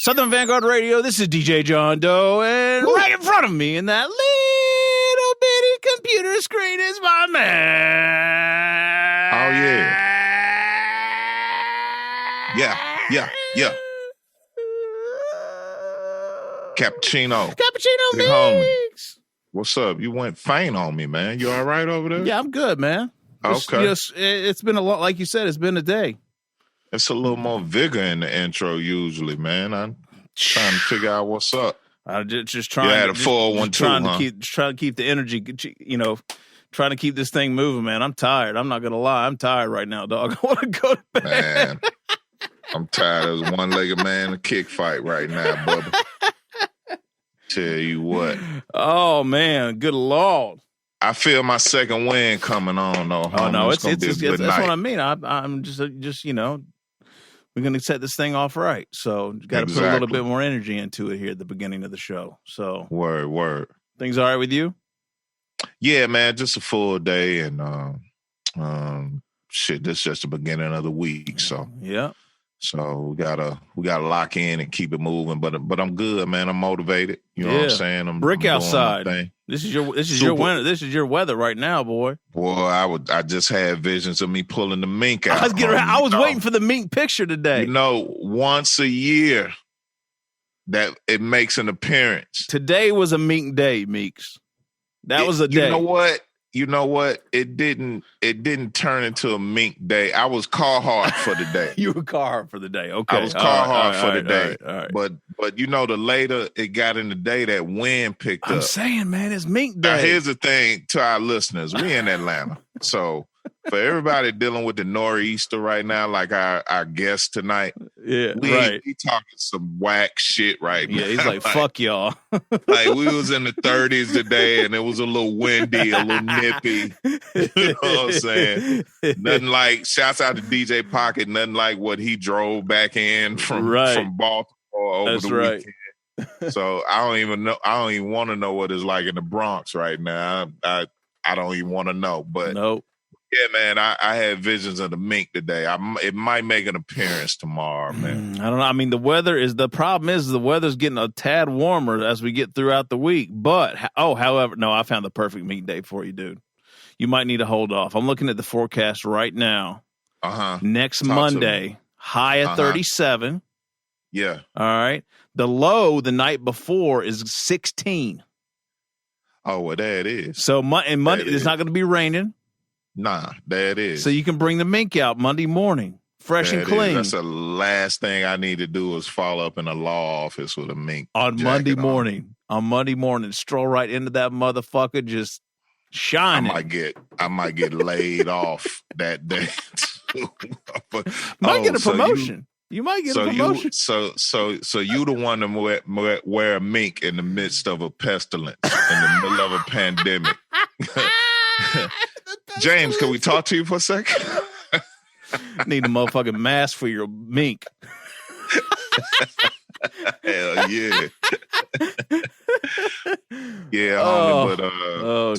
Southern Vanguard Radio, this is DJ John Doe, and right in front of me in that little bitty computer screen is my man. Oh, yeah. Yeah. Cappuccino mix. What's up? You went faint on me, man. You all right over there? Yeah, I'm good, man. Okay. It's been a lot, like you said, it's been a day. It's a little more vigor in the intro usually, man. I'm trying to figure out what's up. I'm just trying. You had a 412, trying to keep the energy, trying to keep this thing moving, man. I'm tired. I'm not gonna lie. I'm tired right now, dog. I want to go to bed. Man, I'm tired as a one-legged man in a kick fight right now, Bubba. Tell you what. Oh man, good Lord. I feel my second wind coming on, though. Oh no, it's that's what I mean. I'm just we're gonna set this thing off right. So got to put a little bit more energy into it here at the beginning of the show. So word. Things all right with you? Yeah, man. Just a full day, and this is just the beginning of the week. So yeah. So we gotta lock in and keep it moving. But I'm good, man. I'm motivated. You know what I'm saying? I'm outside. This is your winter. This is your weather right now, boy. Boy, I just had visions of me pulling the mink out. I was waiting for the mink picture today. Once a year that it makes an appearance. Today was a mink day, Meeks. That was a day. You know what? It didn't turn into a mink day. I was Carhartt for the day. You were Carhartt for the day. Okay. I was Carhartt for the day. All right. But the later it got in the day, that wind picked up. I'm saying, man, it's mink day. Now, here's the thing to our listeners. We in Atlanta. So for everybody dealing with the nor'easter right now, like our guest tonight, we talking some whack shit right now. Yeah, he's like fuck y'all. Like we was in the 30s today, and it was a little windy, a little nippy. You know what I'm saying? Nothing like, shouts out to DJ Pocket, nothing like what he drove back in from Baltimore over the weekend. So I don't even want to know what it's like in the Bronx right now. I don't even want to know, but nope. Yeah, man, I had visions of the mink today. It might make an appearance tomorrow, man. I don't know. I mean, the problem is the weather's getting a tad warmer as we get throughout the week. But, however, no, I found the perfect mink day for you, dude. You might need to hold off. I'm looking at the forecast right now. Next Monday, high at 37. Yeah. All right. The low the night before is 16. Oh, well, there it is. So, Monday, it's not going to be raining. Nah, there it is. So you can bring the mink out Monday morning, fresh and clean. That's the last thing I need to do is follow up in a law office with a mink on Monday morning. On Monday morning, stroll right into that motherfucker, just shining. I might get laid off that day. Might get a promotion. You might get a promotion. So you the one to wear a mink in the midst of a pestilence, in the middle of a pandemic. James, can we talk to you for a second? Need a motherfucking mask for your mink. Hell yeah. Yeah, homie, but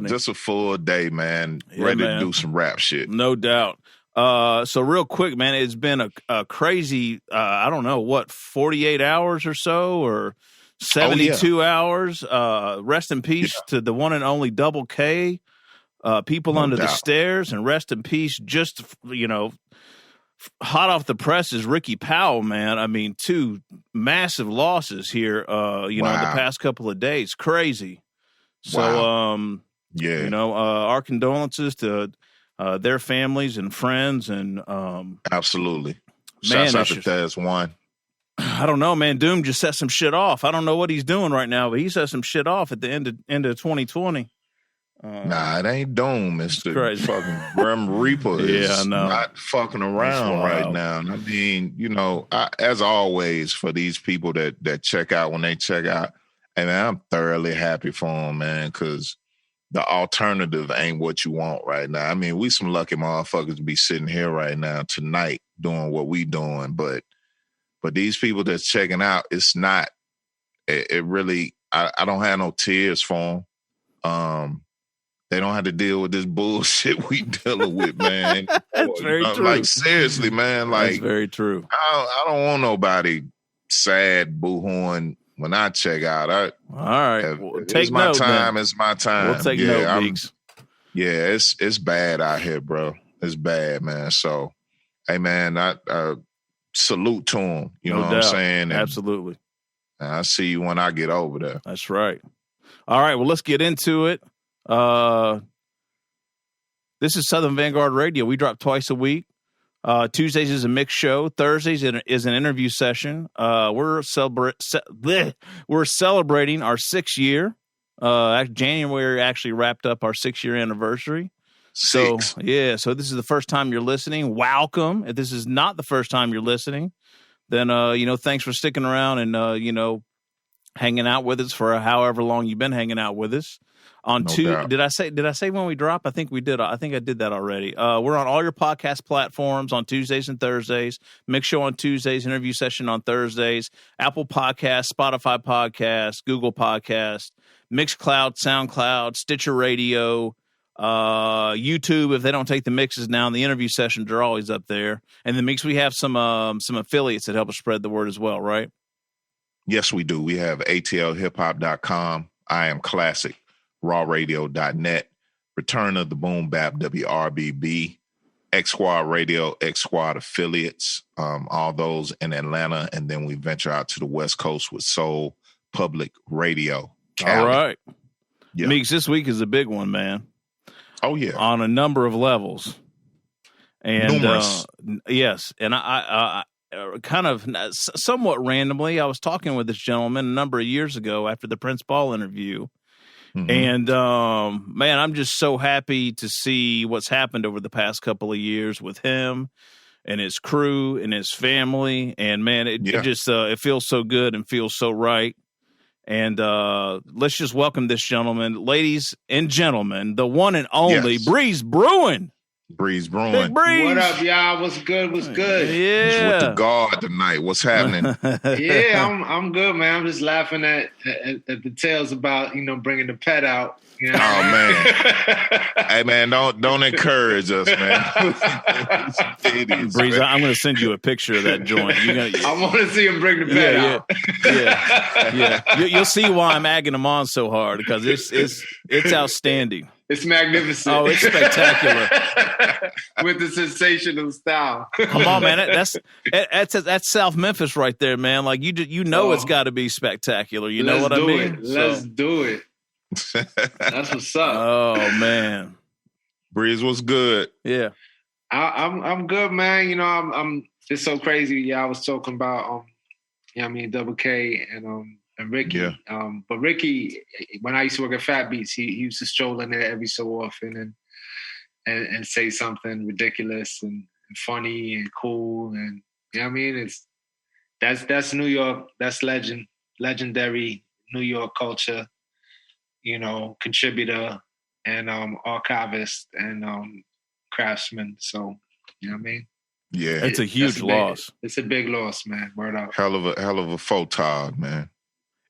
just a full day, man. Yeah, ready to do some rap shit. No doubt. So real quick, man, it's been a crazy, 48 hours or so, or 72 hours. Rest in peace to the one and only Double K. People under the stairs, and rest in peace. Just hot off the press is Ricky Powell, man. I mean, 2 massive losses here. In the past couple of days, crazy. So, our condolences to their families and friends, and absolutely. Shouts out to Tez One. I don't know, man. Doom just set some shit off. I don't know what he's doing right now, but he set some shit off at the end of 2020. Nah, it ain't Doom. It's the fucking Grim Reaper. I know. Not fucking around right now. I mean, as always, for these people that check out when they check out, and I'm thoroughly happy for them, man, because the alternative ain't what you want right now. I mean, we some lucky motherfuckers to be sitting here right now tonight doing what we doing, but these people that's checking out, it's not. It really. I don't have no tears for them. They don't have to deal with this bullshit we dealing with, man. That's very true. Like, seriously, man. Like, that's very true. I don't want nobody sad, boohooing when I check out. All right. It's my time. It's my time. We'll take note, Meeks. Yeah, it's bad out here, bro. It's bad, man. So, hey, man, I salute to him. You know what I'm saying? And absolutely. I see you when I get over there. That's right. All right. Well, let's get into it. This is Southern Vanguard Radio. We drop twice a week. Tuesdays is a mixed show. Thursdays is an interview session. We're celebrating our 6th year. January actually wrapped up our 6-year anniversary. So this is the first time you're listening. Welcome. If this is not the first time you're listening, then thanks for sticking around and hanging out with us for however long you've been hanging out with us. Did I say when we drop? I think we did. I think I did that already. We're on all your podcast platforms on Tuesdays and Thursdays. Mix show on Tuesdays, interview session on Thursdays. Apple Podcasts, Spotify Podcasts, Google Podcasts, Mixcloud, SoundCloud, Stitcher Radio, YouTube. If they don't take the mixes now, the interview sessions are always up there. And then Mix, we have some affiliates that help us spread the word as well, right? Yes, we do. We have atlhiphop.com. I Am Classic. rawradio.net, Return of the BoomBap, WRBB, X Squad Radio, X Squad affiliates, all those in Atlanta. And then we venture out to the West Coast with Soul Public Radio. Cali. All right. Yeah. Meeks, this week is a big one, man. Oh, yeah. On a number of levels. And numerous. Yes. And I kind of somewhat randomly, I was talking with this gentleman a number of years ago after the Prince Ball interview. Mm-hmm. And, man, I'm just so happy to see what's happened over the past couple of years with him and his crew and his family. And, man, it just it feels so good and feels so right. And let's just welcome this gentleman, ladies and gentlemen, the one and only Breeze Brewin. Breeze Brewin. Breeze. What up, y'all? What's good? What's good? Yeah. With the guard tonight. What's happening? I'm good, man. I'm just laughing at the tales about, bringing the pet out. You know? Oh, man. Hey, man, don't encourage us, man. Breeze, man. I'm going to send you a picture of that joint. I want to see him bring the pet out. Yeah. You'll see why I'm egging him on so hard, because it's outstanding. It's magnificent. Oh, it's spectacular. With the sensational style. Come on, man. That's South Memphis right there, man. Like, it's got to be spectacular. You know what I mean? Let's do it. That's what's up. Oh, man. Breeze, what's good? Yeah. I'm good, man. I'm it's so crazy. Yeah, I was talking about Double K and Ricky. Yeah. But Ricky, when I used to work at Fat Beats, he used to stroll in there every so often and say something ridiculous and funny and cool. And that's New York. That's legendary New York culture. Contributor and archivist and craftsman. So, you know what I mean? Yeah. It's a huge loss. It's a big loss, man. Word up. Hell of a photog, man.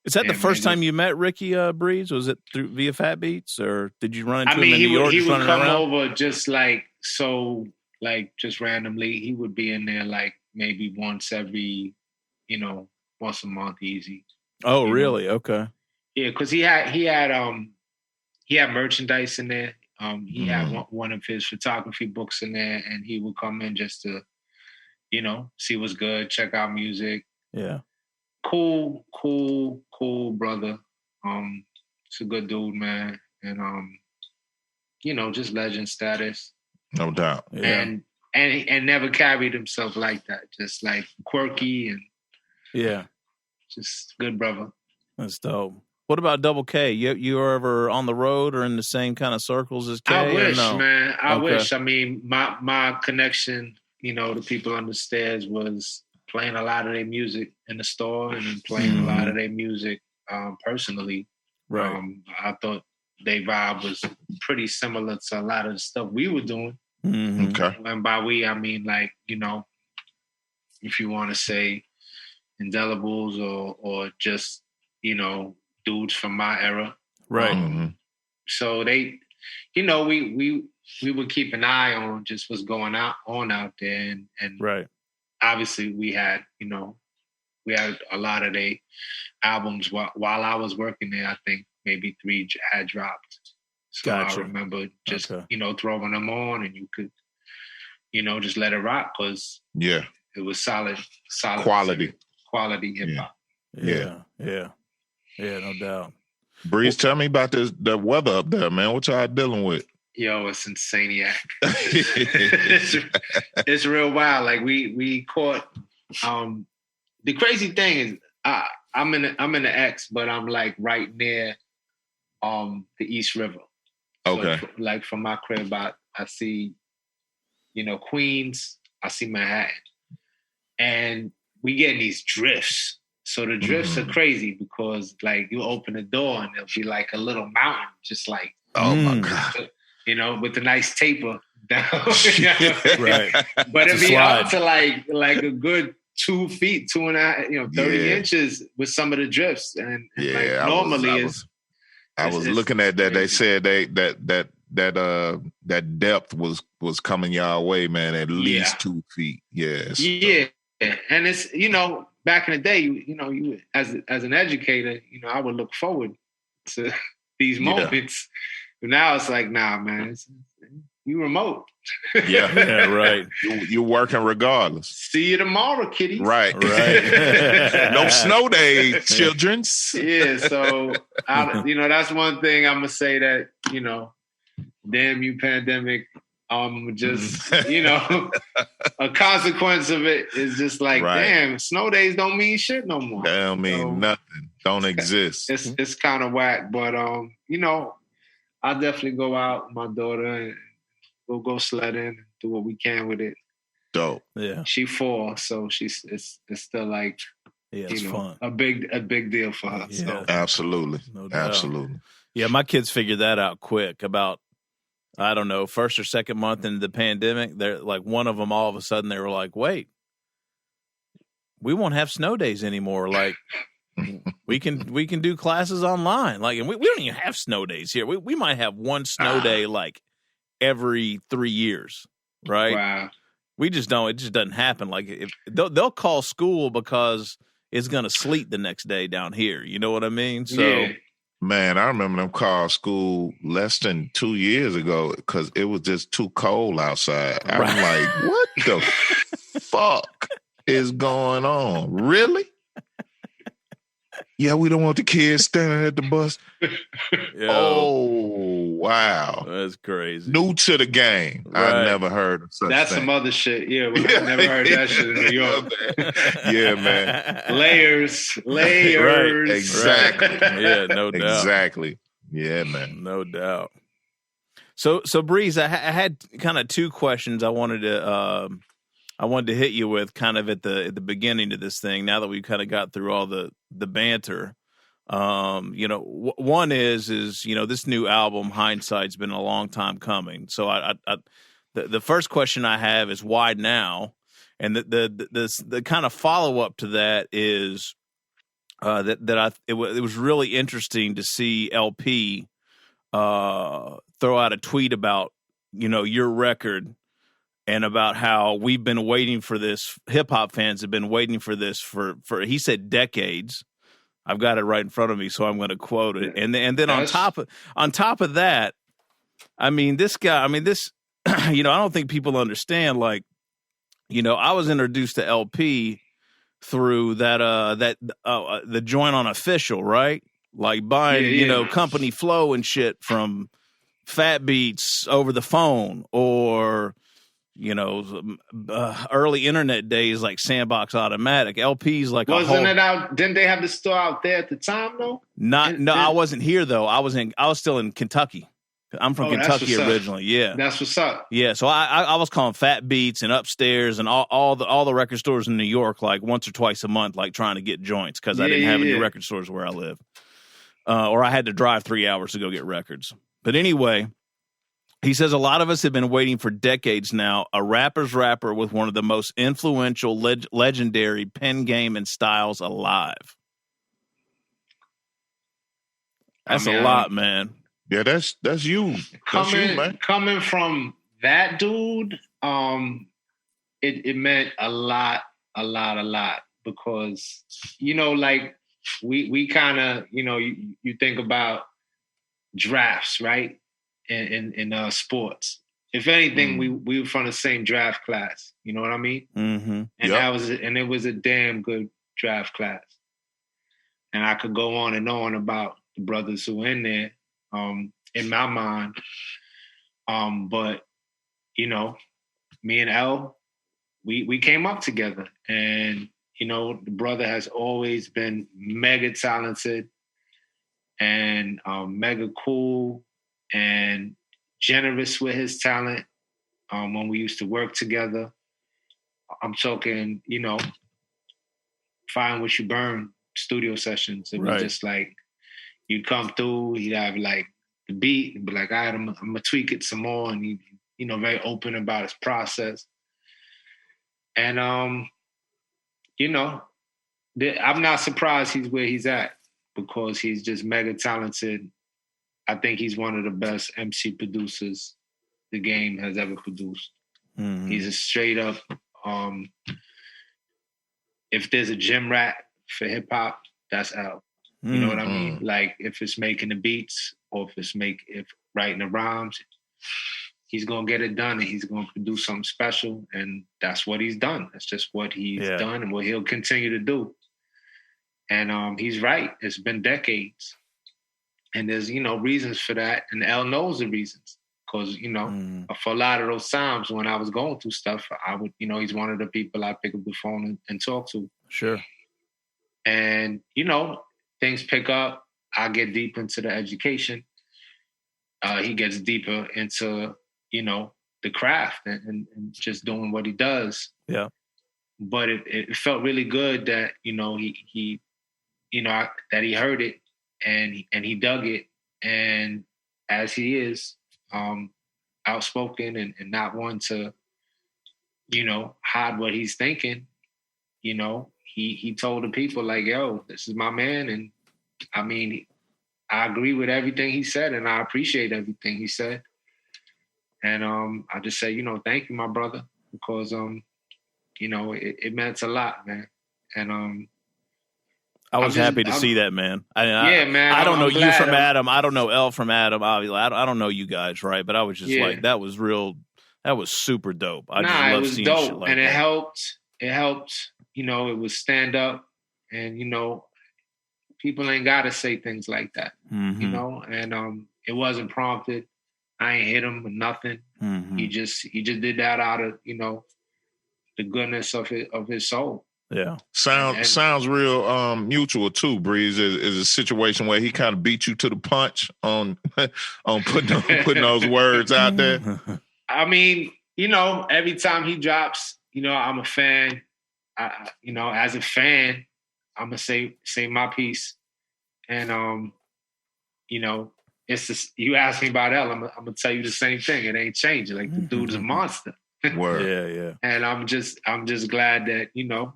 Is that the first time you met Ricky Breeze? Was it via Fat Beats, or did you run into him in New York? He would come over just just randomly. He would be in there like maybe once a month, easy. Oh, really? Okay. Yeah, because he had merchandise in there. He had one of his photography books in there, and he would come in just to, see what's good, check out music. Yeah. Cool brother. It's a good dude, man. And just legend status. No doubt. Yeah. And never carried himself like that. Just like quirky and just good brother. That's dope. What about Double K? You are ever on the road or in the same kind of circles as K? I wish, man. I Okay. wish. I mean, my connection, to people on the stairs was playing a lot of their music in the store and then playing a lot of their music personally. Right. I thought their vibe was pretty similar to a lot of the stuff we were doing. Mm-hmm. Okay. And by we, I mean, like, if you want to say indelibles or just, dudes from my era. Right. So they, we would keep an eye on just what's going on out there. And right. Obviously we had, we had a lot of their albums while I was working there. I think maybe 3 had dropped. So Gotcha. I remember just, throwing them on, and you could, just let it rock, because it was solid quality hip hop. Yeah, no doubt. Breeze, tell me about the weather up there, man. What y'all dealing with? Yo, it's insaniac. it's real wild. Like we caught. The crazy thing is, I'm in the X, but I'm like right near the East River. Okay. So, like from my crib, I see, Queens. I see Manhattan, and we getting these drifts. So the drifts are crazy, because like you open the door and there'll be like a little mountain, just like, oh my God, with a nice taper down. Right. But it'd be up to like a good 2 feet, 2.5, 30 inches with some of the drifts. And like normally I was looking at that. They said that depth was coming y'all way, man, at least 2 feet. Yes. Yeah. And it's, back in the day, you as an educator, I would look forward to these moments. But now it's like, nah, man, you remote. Yeah, right. You're working regardless. See you tomorrow, kiddies. Right. No snow days, childrens. Yeah, so that's one thing I'm gonna say, that damn you, pandemic. Just a consequence of it is just like, damn, snow days don't mean shit no more. They don't mean nothing. Don't exist. It's kind of whack, but I definitely go out with my daughter and we'll go sledding and do what we can with it. Dope. Yeah. She 4, so it's still like it's fun. a big deal for her. Yeah. So. Absolutely. No doubt. Absolutely. Yeah, my kids figured that out quick. About, I don't know, first or second month into the pandemic, they're like, one of them, all of a sudden they were like, wait, we won't have snow days anymore. Like we can do classes online. Like, and we don't even have snow days here. We might have one snow day like every 3 years. Right. Wow. We just don't, it just doesn't happen. Like if they'll call school because it's going to sleet the next day down here. You know what I mean? So. Yeah. Man, I remember them called school less than 2 years ago because it was just too cold outside. I'm like, what the fuck is going on? Really? Yeah, we don't want the kids standing at the bus. Oh, wow. That's crazy. New to the game. Right. I never heard of such That's thing. Some other shit. Yeah, I never heard that shit in New York. Yeah, man. Layers. Right. Exactly. Yeah, no doubt. Exactly. Yeah, man. No doubt. So Breeze, I had kind of 2 questions I wanted to hit you with kind of at the beginning of this thing. Now that we've kind of got through all the banter, one is this new album, Hindsight's been a long time coming. So the first question I have is why now? And the kind of follow up to that is it was really interesting to see LP throw out a tweet about your record. And about how we've been waiting for this. Hip hop fans have been waiting for this for he said decades. I've got it right in front of me, so I'm going to quote it. And then on top of that, I mean, this guy. I mean, this. I don't think people understand. Like, I was introduced to LP through the joint on Official, right? Like buying company flow and shit from Fat Beats over the phone, or early internet days like Sandbox Automatic. LP's like wasn't it out? Didn't they have the store out there at the time though? I wasn't here though. I was still in Kentucky. I'm from Kentucky originally. Yeah, that's what's up. Yeah, so I was calling Fat Beats and Upstairs and all the record stores in New York like once or twice a month, like trying to get joints because I didn't have any record stores where I live, or I had to drive 3 hours to go get records. But anyway. He says a lot of us have been waiting for decades now, a rapper's rapper with one of the most influential, legendary pen game and styles alive. That's a lot, man. Yeah, that's you. That's you, man. Coming from that dude, it meant a lot because, you know, like we kind of, you know, you think about drafts, right? In sports. If anything, we were from the same draft class. You know what I mean? Mm-hmm. And it was a damn good draft class. And I could go on and on about the brothers who were in there, in my mind. But, you know, me and L, we came up together. And, you know, the brother has always been mega talented and mega cool and generous with his talent. When we used to work together, I'm talking, you know, Find What You Burn studio sessions. It was just like, you'd come through, he'd have like the beat, and be like, all right, I'm gonna tweak it some more. And he, you know, very open about his process. And, you know, I'm not surprised he's where he's at, because he's just mega talented. I think he's one of the best MC producers the game has ever produced. Mm-hmm. He's a straight up, if there's a gym rat for hip hop, that's L. You know what I mean? Like if it's making the beats or if writing the rhymes, he's gonna get it done and he's gonna produce something special. And that's what he's done. That's just what he's done and what he'll continue to do. And he's right. It's been decades. And there's, you know, reasons for that. And L knows the reasons. Because, you know, for a lot of those times when I was going through stuff, I would, you know, he's one of the people I pick up the phone and talk to. Sure. And, you know, things pick up. I get deep into the education. He gets deeper into, you know, the craft and just doing what he does. Yeah. But it felt really good that, you know, he you know, that he heard it and he dug it. And as he is, outspoken and not one to, you know, hide what he's thinking, you know, he told the people like, yo, this is my man. And I mean, I agree with everything he said and I appreciate everything he said. And I just say, you know, thank you, my brother, because, you know, it meant a lot, man. And I was happy to see that, man. Man. I don't know you from Adam. I don't know L from Adam. Obviously, I don't know you guys, right? But I was just like, that was real. That was super dope. I just love seeing dope, shit like and that. It helped. You know, it was stand up, and you know, people ain't got to say things like that. Mm-hmm. You know, and it wasn't prompted. I ain't hit him or nothing. Mm-hmm. He just did that out of, you know, the goodness of his soul. Yeah. Sounds real mutual too, Breeze. Is a situation where he kind of beat you to the punch on putting those words out there. I mean, you know, every time he drops, you know, I'm a fan. You know, as a fan, I'm gonna say my piece. And you know, it's just, you ask me about L, I'm gonna tell you the same thing. It ain't changing. Like, the dude's a monster. Word. Yeah. And I'm just glad that, you know,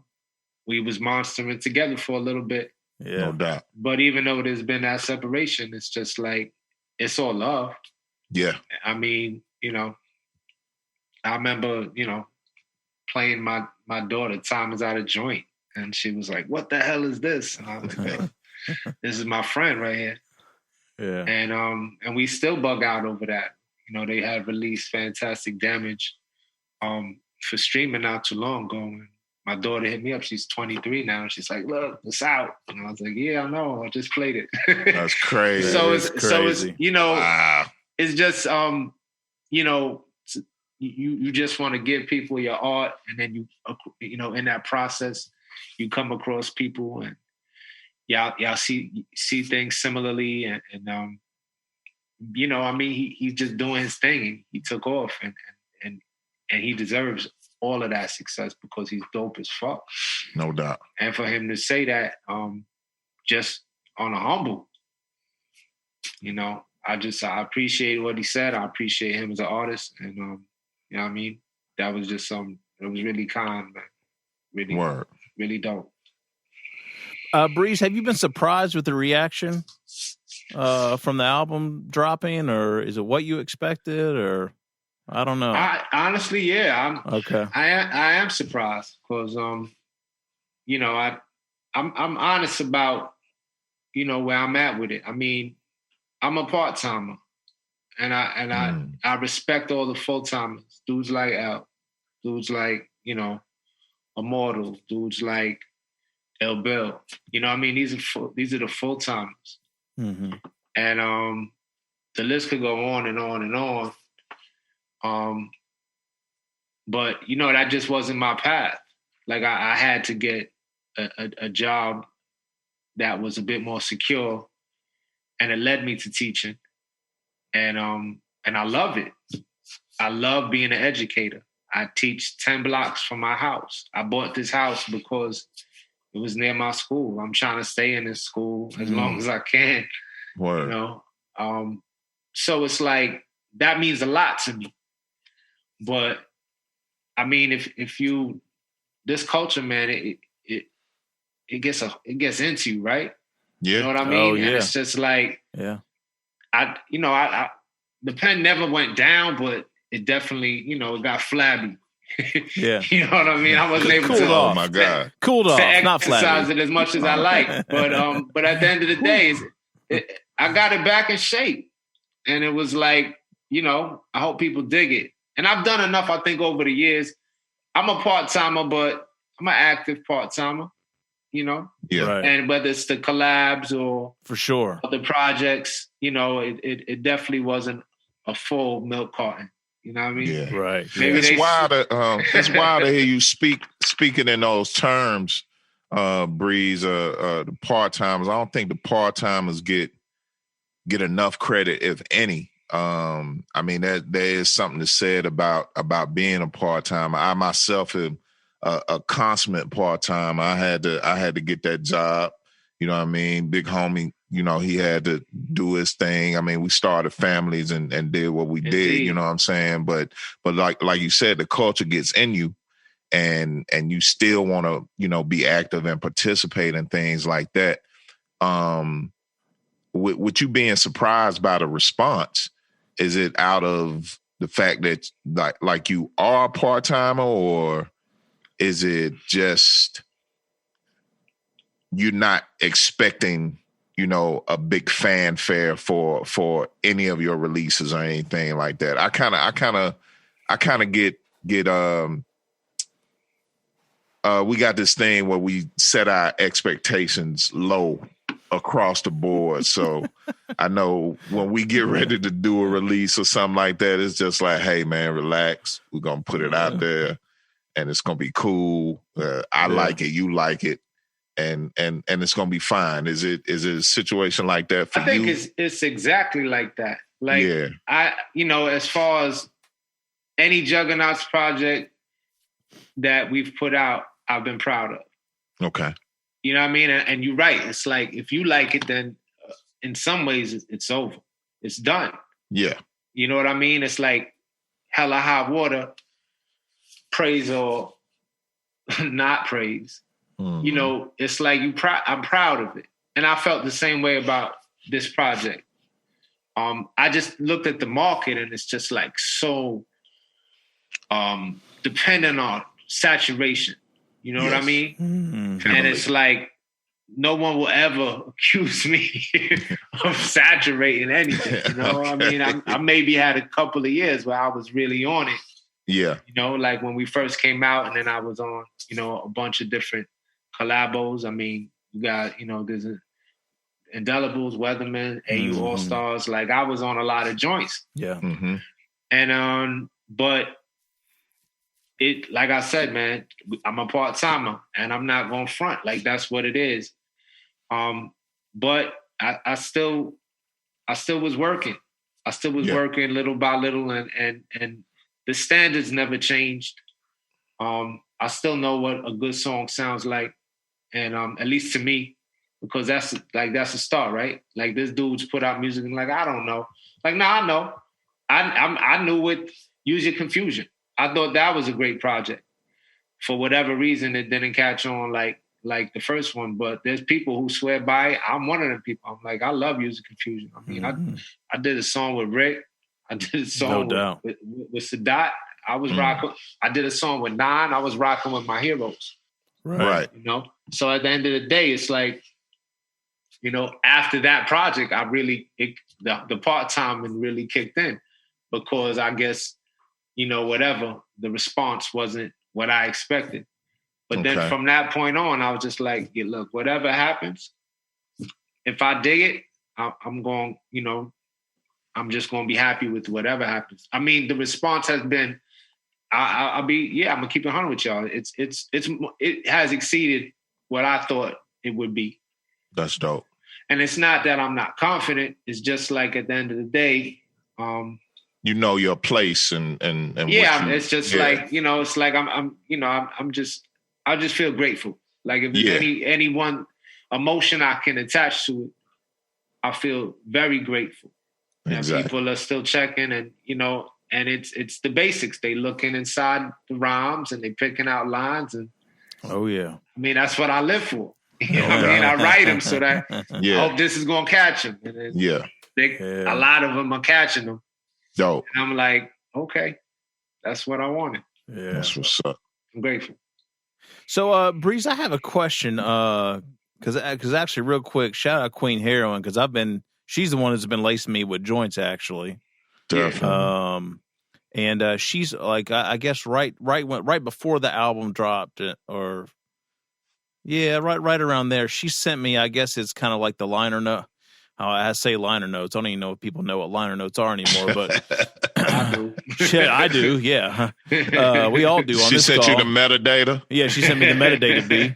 we was monstering together for a little bit. Yeah. No doubt. But even though there's been that separation, it's just like, it's all love. Yeah. I mean, you know, I remember, you know, playing my daughter Time Is Out of Joint. And she was like, what the hell is this? And I was like, this is my friend right here. Yeah. And we still bug out over that. You know, they had released Fantastic Damage for streaming not too long ago. And my daughter hit me up. She's 23 now. And she's like, look, it's out. And I was like, yeah, I know. I just played it. That's crazy. So it's, you know, wow. It's just, you know, you just want to give people your art. And then you know, in that process, you come across people and y'all see things similarly. And you know, I mean, he's just doing his thing. He took off and he deserves all of that success because he's dope as fuck. No doubt. And for him to say that, just on a humble, you know, I appreciate what he said. I appreciate him as an artist. And, you know what I mean? That was just it was really kind, man. Really, Word. Really dope. Breeze, have you been surprised with the reaction from the album dropping, or is it what you expected, or I don't know? Honestly, yeah. Okay. I am surprised because you know, I'm honest about, you know, where I'm at with it. I mean, I'm a part-timer, and I respect all the full-timers. Dudes like Al, dudes like, you know, Immortal, dudes like El Bill. You know what I mean? These are the full-timers. Mm-hmm. And the list could go on and on and on. But, you know, that just wasn't my path. Like, I had to get a job that was a bit more secure, and it led me to teaching. And I love it. I love being an educator. I teach 10 blocks from my house. I bought this house because it was near my school. I'm trying to stay in this school as long as I can. Word. You know? So it's like, that means a lot to me. But I mean, if you, this culture, man, it gets into you, right? Yeah. You know what I mean? Oh, yeah. And it's just like, yeah. I the pen never went down, but it definitely, you know, it got flabby. Yeah. You know what I mean? I wasn't able Cooled to. off. Oh my God. Cooled off, not exercise flabby. it as much as I like. But at the end of the day, I got it back in shape. And it was like, you know, I hope people dig it. And I've done enough, I think, over the years. I'm a part-timer, but I'm an active part-timer, you know? Yeah. Right. And whether it's the collabs or For sure. the projects, you know, it definitely wasn't a full milk carton. You know what I mean? Yeah. Right. Maybe It's wild to hear you speaking in those terms, Breeze, the part-timers. I don't think the part-timers get enough credit, if any. I mean, there is something to said about being a part-timer. I myself am a consummate part-timer. I had to get that job. You know what I mean? Big homie, you know, he had to do his thing. I mean, we started families and did what we did, you know what I'm saying? But like you said, the culture gets in you, and you still want to, you know, be active and participate in things like that. With you being surprised by the response, is it out of the fact that like you are a part-timer, or is it just you're not expecting, you know, a big fanfare for any of your releases or anything like that? I kind of get we got this thing where we set our expectations low across the board. So I know when we get ready to do a release or something like that, it's just like, hey man, relax. We're going to put it out there and it's going to be cool. I like it. You like it. And it's going to be fine. Is it a situation like that for you? I think it's exactly like that. Like, yeah. You know, as far as any Juggaknots project that we've put out, I've been proud of. Okay. You know what I mean? And you're right. It's like, if you like it, then in some ways it's over. It's done. Yeah. You know what I mean? It's like hella hot water, praise or not praise. Mm-hmm. You know, it's like I'm proud of it. And I felt the same way about this project. I just looked at the market and it's just like so dependent on saturation. You know what I mean? Mm-hmm. And it's like, no one will ever accuse me of saturating anything. You know what I mean? I maybe had a couple of years where I was really on it. Yeah. You know, like when we first came out, and then I was on, you know, a bunch of different collabos. I mean, you got, you know, there's Indelibles, Weatherman, AU All-Stars. Like, I was on a lot of joints. Yeah. Mm-hmm. And, but it, like I said, man, I'm a part-timer and I'm not going to front. Like, that's what it is. But I still was working. I still was working little by little, and the standards never changed. I still know what a good song sounds like. And at least to me, because that's a start, right? Like, this dude's put out music and like, I don't know. Like, nah, I know. I knew with Use Your Confusion. I thought that was a great project. For whatever reason, it didn't catch on like the first one. But there's people who swear by it. I'm one of them people. I'm like, I love Use Your Confusion. I mean, I did a song with Rick. I did a song with Sadat. I was rocking. I did a song with Nine. I was rocking with my heroes. Right. You know? So at the end of the day, it's like, you know, after that project, the part-time really kicked in because I guess, you know, whatever, the response wasn't what I expected. But then from that point on, I was just like, yeah, look, whatever happens, if I dig it, I'm going, you know, I'm just going to be happy with whatever happens. I mean, the response has been, I'm going to keep it 100 with y'all. It has exceeded what I thought it would be. That's dope. And it's not that I'm not confident. It's just like at the end of the day, you know your place and it's just like, you know, it's like I just feel grateful. Like if there's any one emotion I can attach to it, I feel very grateful. Exactly. And people are still checking, and you know, and it's the basics. They looking inside the rhymes and they picking out lines, and I mean that's what I live for. You know what I mean? I write them so that I hope this is gonna catch them. And then a lot of them are catching them. Dope. And I'm like, okay, that's what I wanted. Yeah, that's what's up. I'm grateful. So, Breeze, I have a question. Because actually, real quick, shout out Queen Heroin because she's the one that's been lacing me with joints actually. Definitely. And she's like, I guess right before the album dropped, right around there, she sent me. I guess it's kind of like the liner note. I say liner notes. I don't even know if people know what liner notes are anymore, but I do. Shit, I do. Yeah, we all do. On she this sent call. You the metadata. Yeah, she sent me the metadata, B,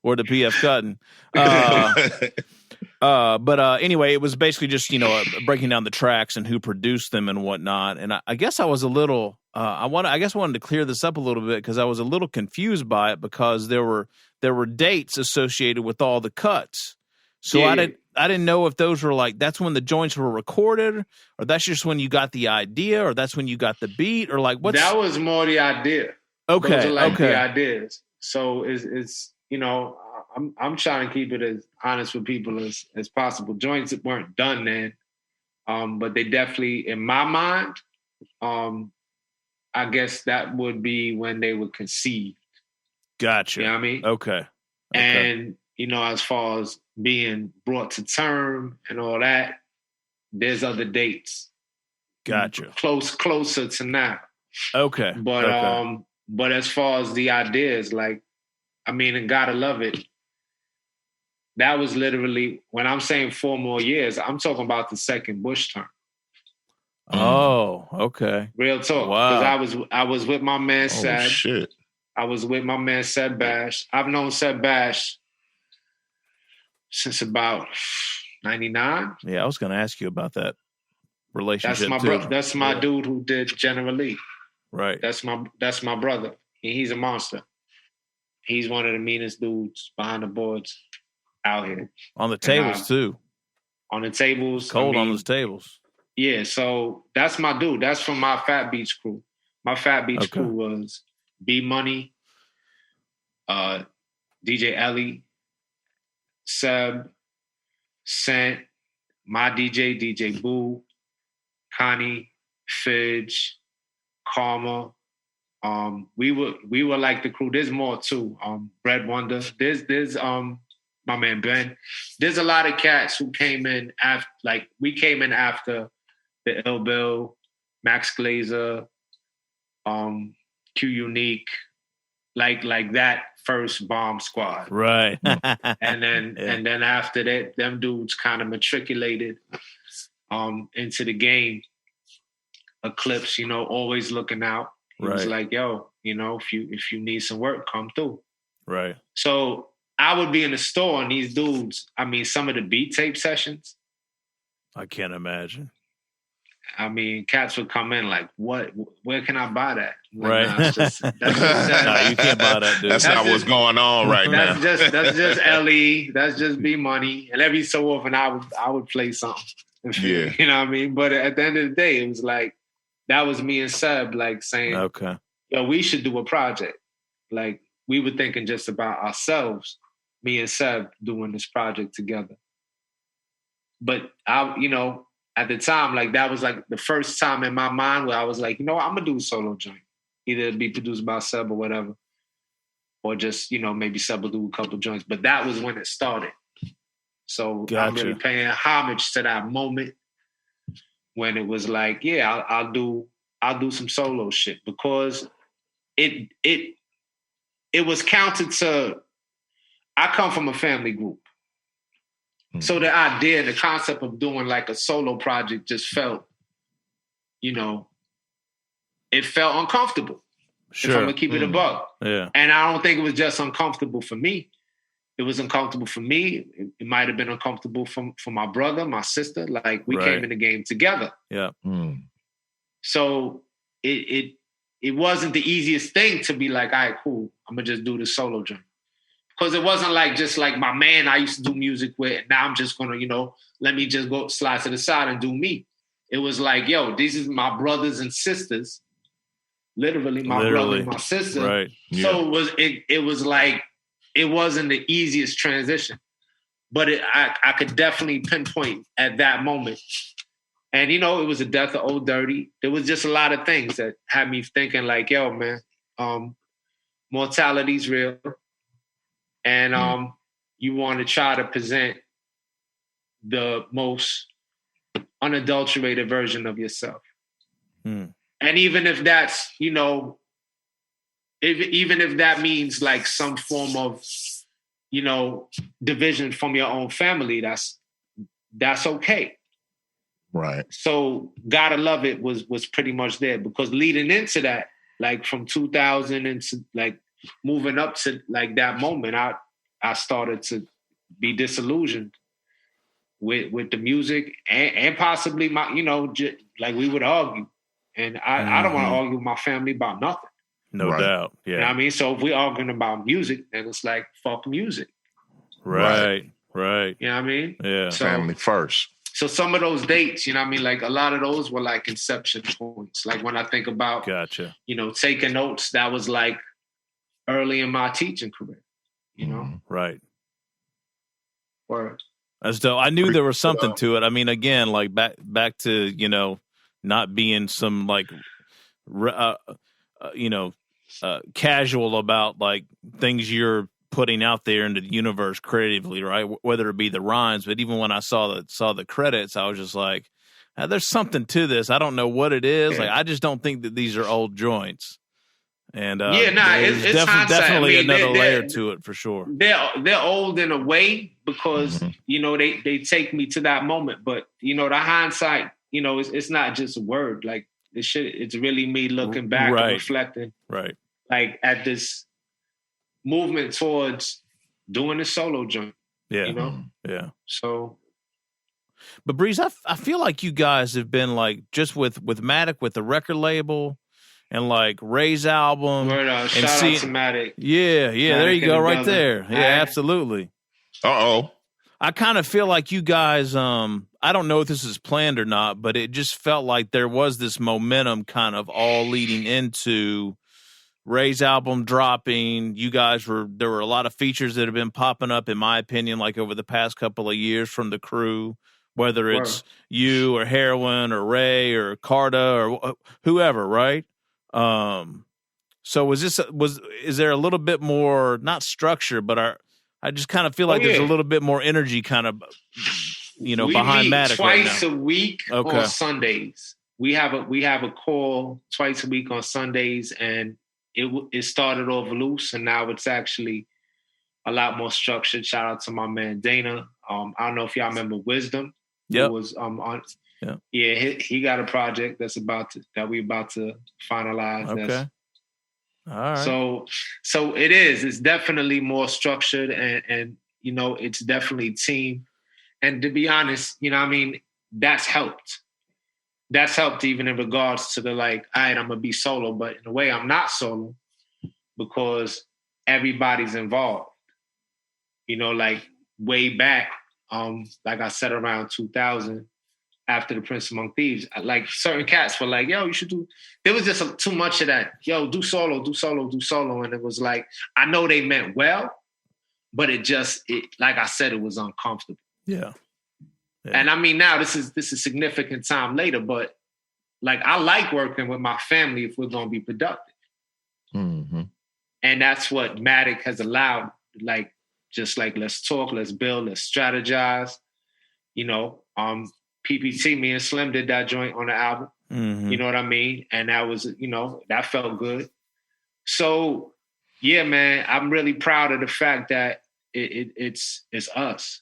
or the PF cutting. But anyway, it was basically just, you know, breaking down the tracks and who produced them and whatnot. And I guess I was a little, I wanted to clear this up a little bit because I was a little confused by it because there were dates associated with all the cuts. So I didn't know if those were like, that's when the joints were recorded, or that's just when you got the idea, or that's when you got the beat, or like what's that was more the idea. Okay. Those are like the ideas. So it's you know, I'm trying to keep it as honest with people as possible. Joints weren't done then, but they definitely, in my mind, I guess that would be when they were conceived. Gotcha. You know what I mean? Okay. And, you know, as far as being brought to term and all that, there's other dates. Gotcha. Closer to now. Okay. But as far as the ideas, like, I mean, and gotta love it. That was literally, when I'm saying 4 more years, I'm talking about the second Bush term. Oh, okay. Real talk. Wow. Because I was with my man Seb. Oh, shit. I was with my man Seb Bash. I've known Seb Bash since about 99. Yeah, I was going to ask you about that relationship. That's my dude who did General Lee. Right. That's my brother. He's a monster. He's one of the meanest dudes behind the boards out here. On the tables, too. On the tables. Cold on those tables. Yeah, so that's my dude. That's from my Fat Beach crew. My Fat Beach crew was B Money, DJ Ellie, Seb, Sant, my DJ Boo, Connie, Fidge, Karma. We were like the crew. There's more too. Bread Wonder. There's my man Ben. There's a lot of cats who came in after. Like we came in after the Ill Bill, Max Glazer, Q Unique, like that first bomb squad. Right. and then after that, them dudes kind of matriculated into the game. Eclipse, you know, always looking out. He was like, yo, you know, if you need some work, come through. Right. So I would be in the store and these dudes, I mean, some of the beat tape sessions. I can't imagine. I mean, cats would come in like, what? Where can I buy that? Like, right. Nah, that's no, you can't buy that, dude. That's not what's going on right now. That's just LE. That's just B Money. And every so often I would play something. Yeah. You know what I mean? But at the end of the day, it was like, that was me and Seb like saying, okay, yo, we should do a project. Like we were thinking just about ourselves, me and Seb doing this project together. But you know, at the time, like that was like the first time in my mind where I was like, you know what, I'm gonna do a solo joint. either be produced by Seb or whatever, or just, you know, maybe Seb will do a couple joints. But that was when it started. So I'm really paying homage to that moment when it was like, yeah, I'll do some solo shit, because it was counted to, I come from a family group. So the idea, the concept of doing like a solo project just felt, you know, it felt uncomfortable. Sure. If I'm gonna keep it a buck. Yeah. And I don't think it was just uncomfortable for me. It was uncomfortable for me. It might have been uncomfortable for my brother, my sister. Like, we came in the game together. Yeah. So it wasn't the easiest thing to be like, all right, cool, I'm gonna just do the solo joint. Because it wasn't like just like my man I used to do music with, and now I'm just gonna, you know, let me just go slide to the side and do me. It was like, yo, these is my brothers and sisters. Literally my brother and my sister. Right. So it was like, it wasn't the easiest transition. But I could definitely pinpoint at that moment. And, you know, it was the death of Old Dirty. There was just a lot of things that had me thinking like, yo, man, mortality's real. And you want to try to present the most unadulterated version of yourself. And even if that's, you know, even if that means like some form of, you know, division from your own family, that's okay. Right. So Gotta Love It was pretty much there, because leading into that, like from 2000 and like moving up to like that moment, I started to be disillusioned with the music and possibly my, you know, like we would argue. And I don't want to argue with my family about nothing. No doubt. Yeah. You know what I mean? So if we're arguing about music, then it's like, fuck music. Right. You know what I mean? Yeah. So, family first. So some of those dates, you know what I mean? Like a lot of those were like inception points. Like when I think about, you know, taking notes, that was like early in my teaching career, you know? Right. Word. As though I knew there was something to it. I mean, again, like back to, you know, not being some like, you know, casual about like things you're putting out there into the universe creatively, right? Whether it be the rhymes, but even when I saw the credits, I was just like, there's something to this. I don't know what it is. Yeah. Like, I just don't think that these are old joints. And it's definitely another layer to it for sure. They're old in a way because you know they take me to that moment, but you know the hindsight, you know, it's not just a word. Like it's really me looking back and reflecting, like at this movement towards doing a solo joint. Yeah, you know, yeah. So, but Breeze, I feel like you guys have been like just with MATIC, with the record label. And like Ray's album, shout out to MATIC. Yeah, MATIC, there you go, right brother. there. Yeah, absolutely. I kind of feel like you guys. I don't know if this is planned or not, but it just felt like there was this momentum, kind of all leading into Ray's album dropping. You guys there were a lot of features that have been popping up, in my opinion, like over the past couple of years from the crew. Whether it's you or HERAWIN or Ray or CARTA or whoever, right? So is there a little bit more, not structure, but I just kind of feel like there's a little bit more energy kind of, you know, behind MATIC right now. Twice a week on Sundays. We have a call twice a week on Sundays, and it started off loose, and now it's actually a lot more structured. Shout out to my man Dana. I don't know if y'all remember Wisdom. Yeah. Was on. Yeah, he got a project that we about to finalize. Okay. All right. So it is. It's definitely more structured, and you know, it's definitely team. And to be honest, you know, I mean, that's helped. That's helped even in regards to the like, all right, I'm gonna be solo, but in a way, I'm not solo because everybody's involved. You know, like way back. Like I said, around 2000, after the Prince Among Thieves, like certain cats were like, yo, you should do, there was just too much of that. Yo, do solo. And it was like, I know they meant well, but it like I said, it was uncomfortable. Yeah. And I mean, now this is significant time later, but like, I like working with my family if we're going to be productive. Mm-hmm. And that's what MATIC has allowed. Like, just like, let's talk, let's build, let's strategize. You know, PPT, me and Slim did that joint on the album. Mm-hmm. You know what I mean? And that was, you know, that felt good. So, yeah, man, I'm really proud of the fact that it's us,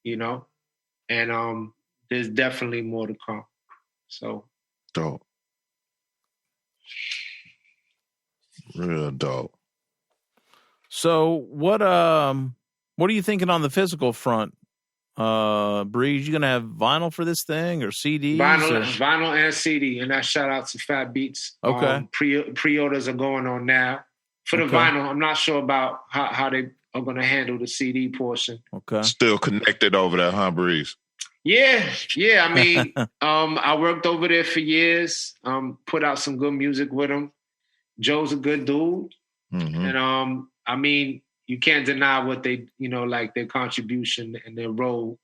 you know? And there's definitely more to come. So. Dope. Real dope. So what are you thinking on the physical front? Breeze, you gonna have vinyl for this thing or CDs? Vinyl and CD, and that shout out to Fat Beats. Okay. Pre-orders are going on now. For the vinyl, I'm not sure about how they are gonna handle the CD portion. Okay. Still connected over there, huh, Breeze? Yeah. I mean, I worked over there for years. Put out some good music with him. Joe's a good dude, and I mean, you can't deny what they, you know, like their contribution and their role.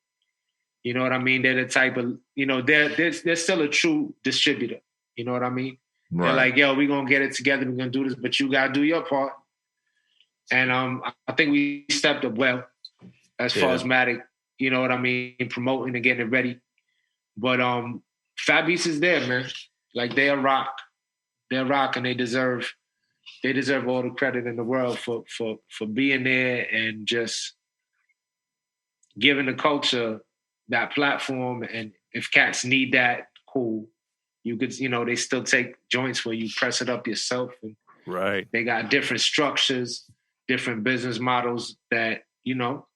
You know what I mean? They're the type of, you know, they're still a true distributor. You know what I mean? Right. They're like, yo, we're going to get it together. We're going to do this, but you got to do your part. And I think we stepped up well as far as MATIC, you know what I mean, promoting and getting it ready. But Fat Beats is there, man. Like, they're rock. They're rock, and they deserve all the credit in the world for being there and just giving the culture that platform. And if cats need that, cool. You could, you know, they still take joints where you press it up yourself. And right. They got different structures, different business models that, you know,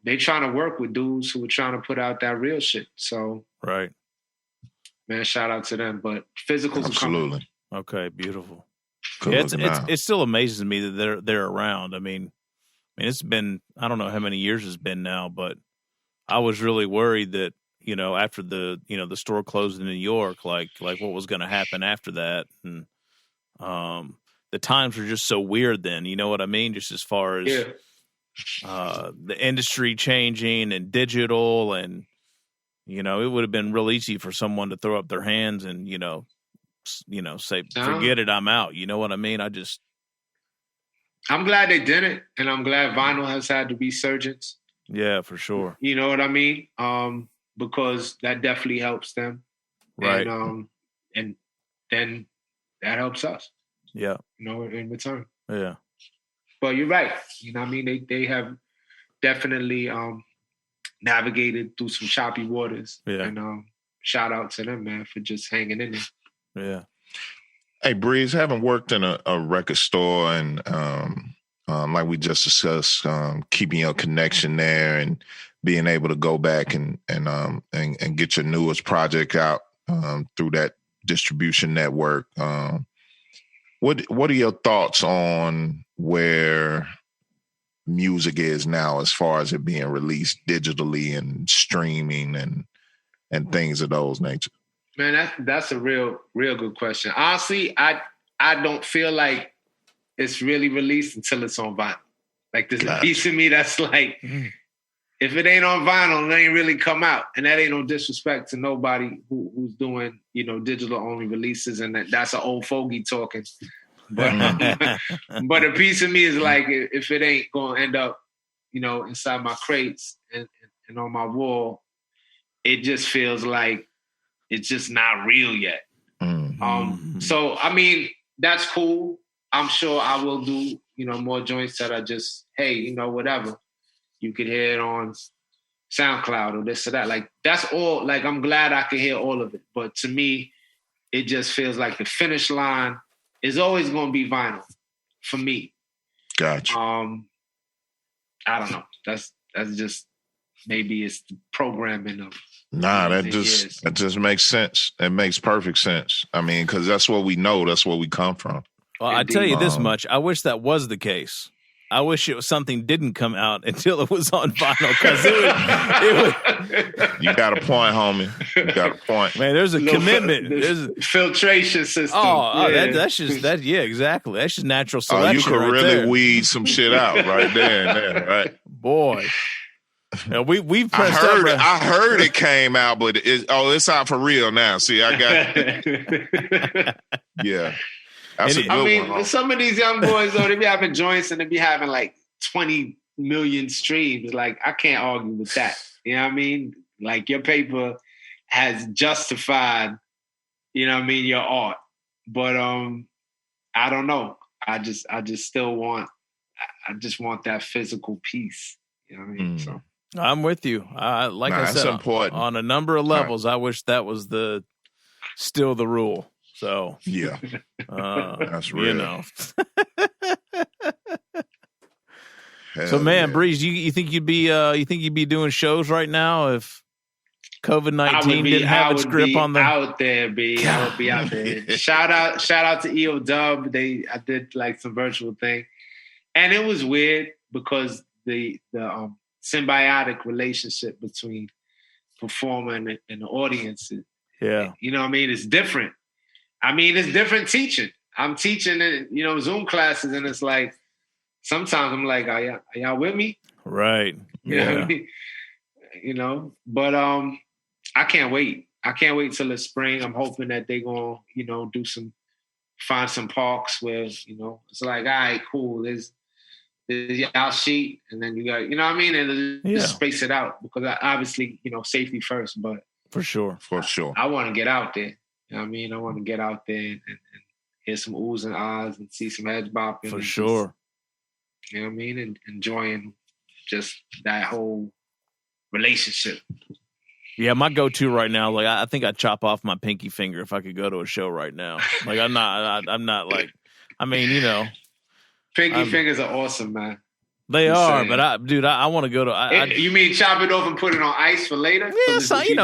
they trying to work with dudes who are trying to put out that real shit. So, right. Man, shout out to them. But physicals are coming. Okay, beautiful. Yeah, it still amazes me that they're around. I mean, it's been, I don't know how many years it's been now, but I was really worried that, you know, after the store closed in New York, like what was going to happen after that. And the times were just so weird then, you know what I mean? Just as far as the industry changing and digital, and, you know, it would have been real easy for someone to throw up their hands and, you know, say, forget it, I'm out. You know what I mean? I'm glad they did it, and I'm glad vinyl has had the resurgence. Yeah, for sure. You know what I mean? Because that definitely helps them. Right. And then that helps us. Yeah. You know, in return. Yeah. But you're right. You know what I mean? They have definitely navigated through some choppy waters. Yeah. And shout out to them, man, for just hanging in there. Yeah. Hey, Breeze, having worked in a record store and like we just discussed, keeping your connection there and being able to go back and get your newest project out through that distribution network. What are your thoughts on where music is now as far as it being released digitally and streaming and things of those nature? Man, that's a real good question. Honestly, I don't feel like it's really released until it's on vinyl. Like, there's a piece of me that's like, if it ain't on vinyl, it ain't really come out. And that ain't no disrespect to nobody who's doing, you know, digital only releases, and that's an old fogey talking. But but a piece of me is like, if it ain't gonna end up, you know, inside my crates and on my wall, it just feels like it's just not real yet. So, I mean, that's cool. I'm sure I will do, you know, more joints that are just, hey, you know, whatever. You could hear it on SoundCloud or this or that. Like, that's all. Like, I'm glad I can hear all of it. But to me, it just feels like the finish line is always going to be vinyl for me. Gotcha. I don't know. That's just, maybe it's the programming of. Nah, that just makes sense. It makes perfect sense. I mean, because that's what we know. That's where we come from. Well, I tell you this much. I wish that was the case. I wish it was something didn't come out until it was on vinyl, because it would. You got a point, homie. You got a point. Man, there's a commitment. There's a filtration system. Yeah. That's just that. Yeah, exactly. That's just natural selection. You could right really there. weed some shit out right there and there, right? Boy. Now, we've pressed I heard it came out, but it's out for real now. See, I got yeah. That's a good one. Some of these young boys though, they be having joints and they be having like 20 million streams. Like I can't argue with that. You know what I mean? Like your paper has justified, you know what I mean, your art. But I don't know. I just still want that physical piece. You know what I mean? So I'm with you. I said, important. On a number of levels, I wish that was still the rule. So yeah, that's real. You know. So man, Breeze, you think you'd be doing shows right now if COVID-19 didn't have its grip on the out there, B. I would be out there. Shout out to EO Dub. I did like some virtual thing, and it was weird because the symbiotic relationship between performer and the audience. Yeah, you know what I mean. It's different. I mean, it's different teaching. I'm teaching in Zoom classes, and it's like sometimes I'm like, are y'all with me? Right. You know what I mean? You know, but I can't wait. I can't wait till the spring. I'm hoping that they're gonna, find some parks where, it's like, all right, cool. There's y'all sheet, and then you got, you know what I mean? And just space it out because obviously, safety first, but for sure. I want to get out there. You know what I mean? I want to get out there and hear some oohs and ahs and see some heads bopping. For sure. Just, you know what I mean? And enjoying just that whole relationship. Yeah, my go-to right now, like I think I'd chop off my pinky finger if I could go to a show right now. Like I'm not like, I mean, pinky fingers are awesome, man. They are, but I want to go to. You mean chop it off and put it on ice for later? Yeah, something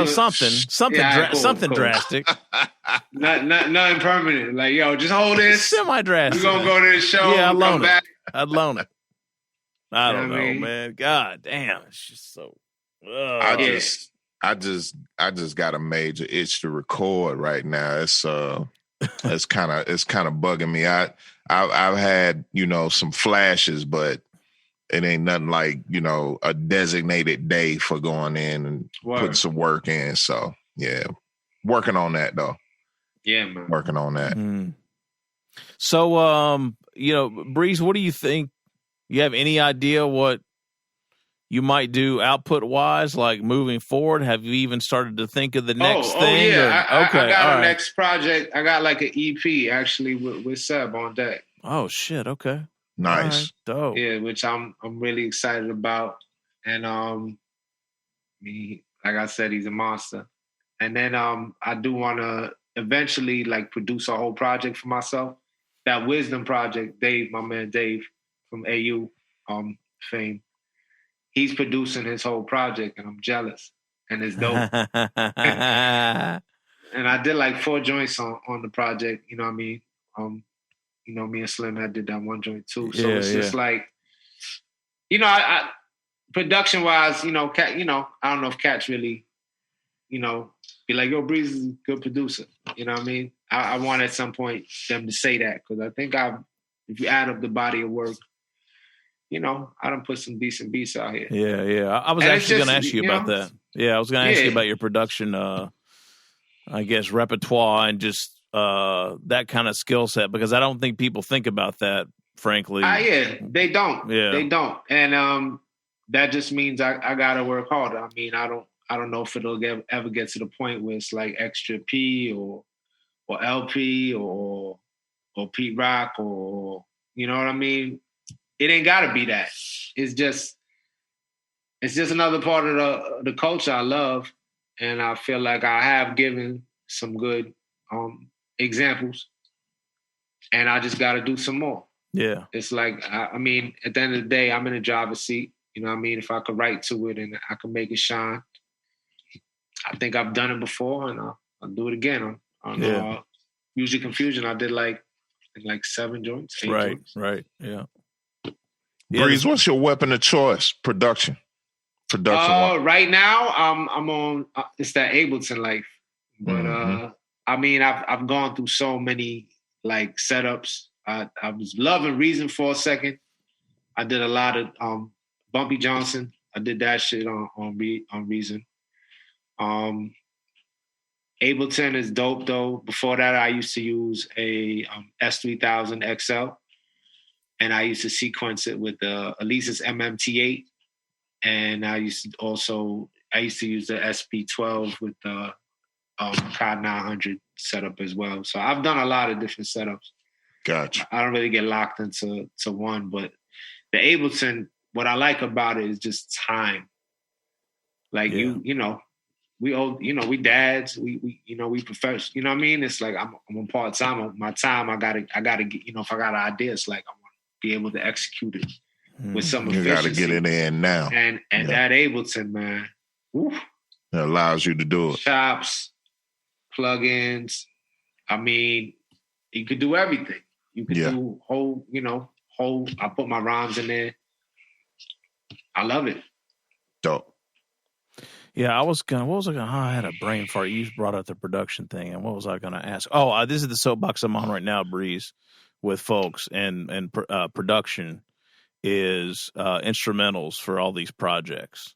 drastic. Nothing permanent. Like, yo, just hold this. Semi-drastic. We're gonna go to the show. Yeah, I'd loan it. Back. I'd loan it. I don't know, man. God damn, it's just so. I just got a major itch to record right now. It's kind of bugging me. I've had some flashes, but it ain't nothing like a designated day for going in and putting some work in. So yeah, working on that though. Yeah, man. Working on that. Mm. So Breeze, what do you think? You have any idea what you might do output wise, like moving forward? Have you even started to think of the next thing? Yeah. I got a next project. I got like an EP actually with Seb on deck. Oh shit. Okay. Nice. Right. Dope. Yeah, which I'm really excited about. And like I said, he's a monster. And then I do want to eventually like produce a whole project for myself. That Wisdom project, Dave, my man Dave from AU fame. He's producing his whole project, and I'm jealous. And it's dope. And I did like 4 joints on the project. You know what I mean? Me and Slim had did that one joint too. So it's just like, I production wise, Cat, I don't know if Cat's really, be like, yo, Breeze is a good producer. You know what I mean? I want at some point them to say that because I think if you add up the body of work, I done put some decent beats out here. Yeah. I was actually going to ask you about that. Yeah, I was going to ask you about your production, I guess, repertoire and just that kind of skill set because I don't think people think about that, frankly. They don't. Yeah. They don't. And that just means I got to work harder. I mean, I don't know if it'll ever get to the point where it's like extra P or LP or Pete Rock or, you know what I mean? It ain't got to be that. It's just another part of the culture I love, and I feel like I have given some good examples, and I just got to do some more. Yeah, it's like I mean, at the end of the day, I'm in the driver's seat. You know what I mean? If I could write to it and I could make it shine, I think I've done it before, and I'll do it again. On Usually Confusion, I did like 7 joints, 8 joints. Right, yeah. Breeze, what's your weapon of choice? Production. Right now, I'm on. It's that Ableton life, but I mean, I've gone through so many like setups. I was loving Reason for a second. I did a lot of Bumpy Johnson. I did that shit on Reason. Ableton is dope though. Before that, I used to use a S3000 XL, and I used to sequence it with the Alesis MMT8, and I used to use the SP12 with the CARTA 900 setup as well. So I've done a lot of different setups. Gotcha. I don't really get locked into one, but the Ableton, what I like about it is just time. Like we old, we dads, we professionals, you know what I mean? It's like I'm on part-time. My time, I gotta get, if I got an idea, it's like I want to be able to execute it with some efficiency. You gotta get it in now. And that Ableton, man, woof, it allows you to do it. Chops, plugins. I mean, you could do everything. You could do whole, I put my rhymes in there. I love it. Dope. Yeah, I had a brain fart. You brought up the production thing, and what was I gonna ask? Oh, this is the soapbox I'm on right now, Breeze, with folks, and production is instrumentals for all these projects.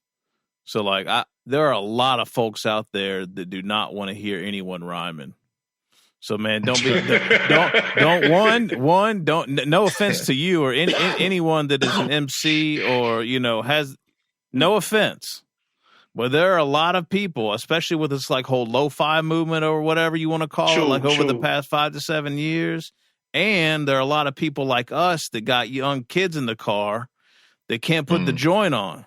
So like, there are a lot of folks out there that do not want to hear anyone rhyming. So man, no offense to you or anyone that is an MC or has no offense. But there are a lot of people, especially with this like whole lo-fi movement or whatever you want to call it, like over the past 5 to 7 years. And there are a lot of people like us that got young kids in the car that can't put the joint on,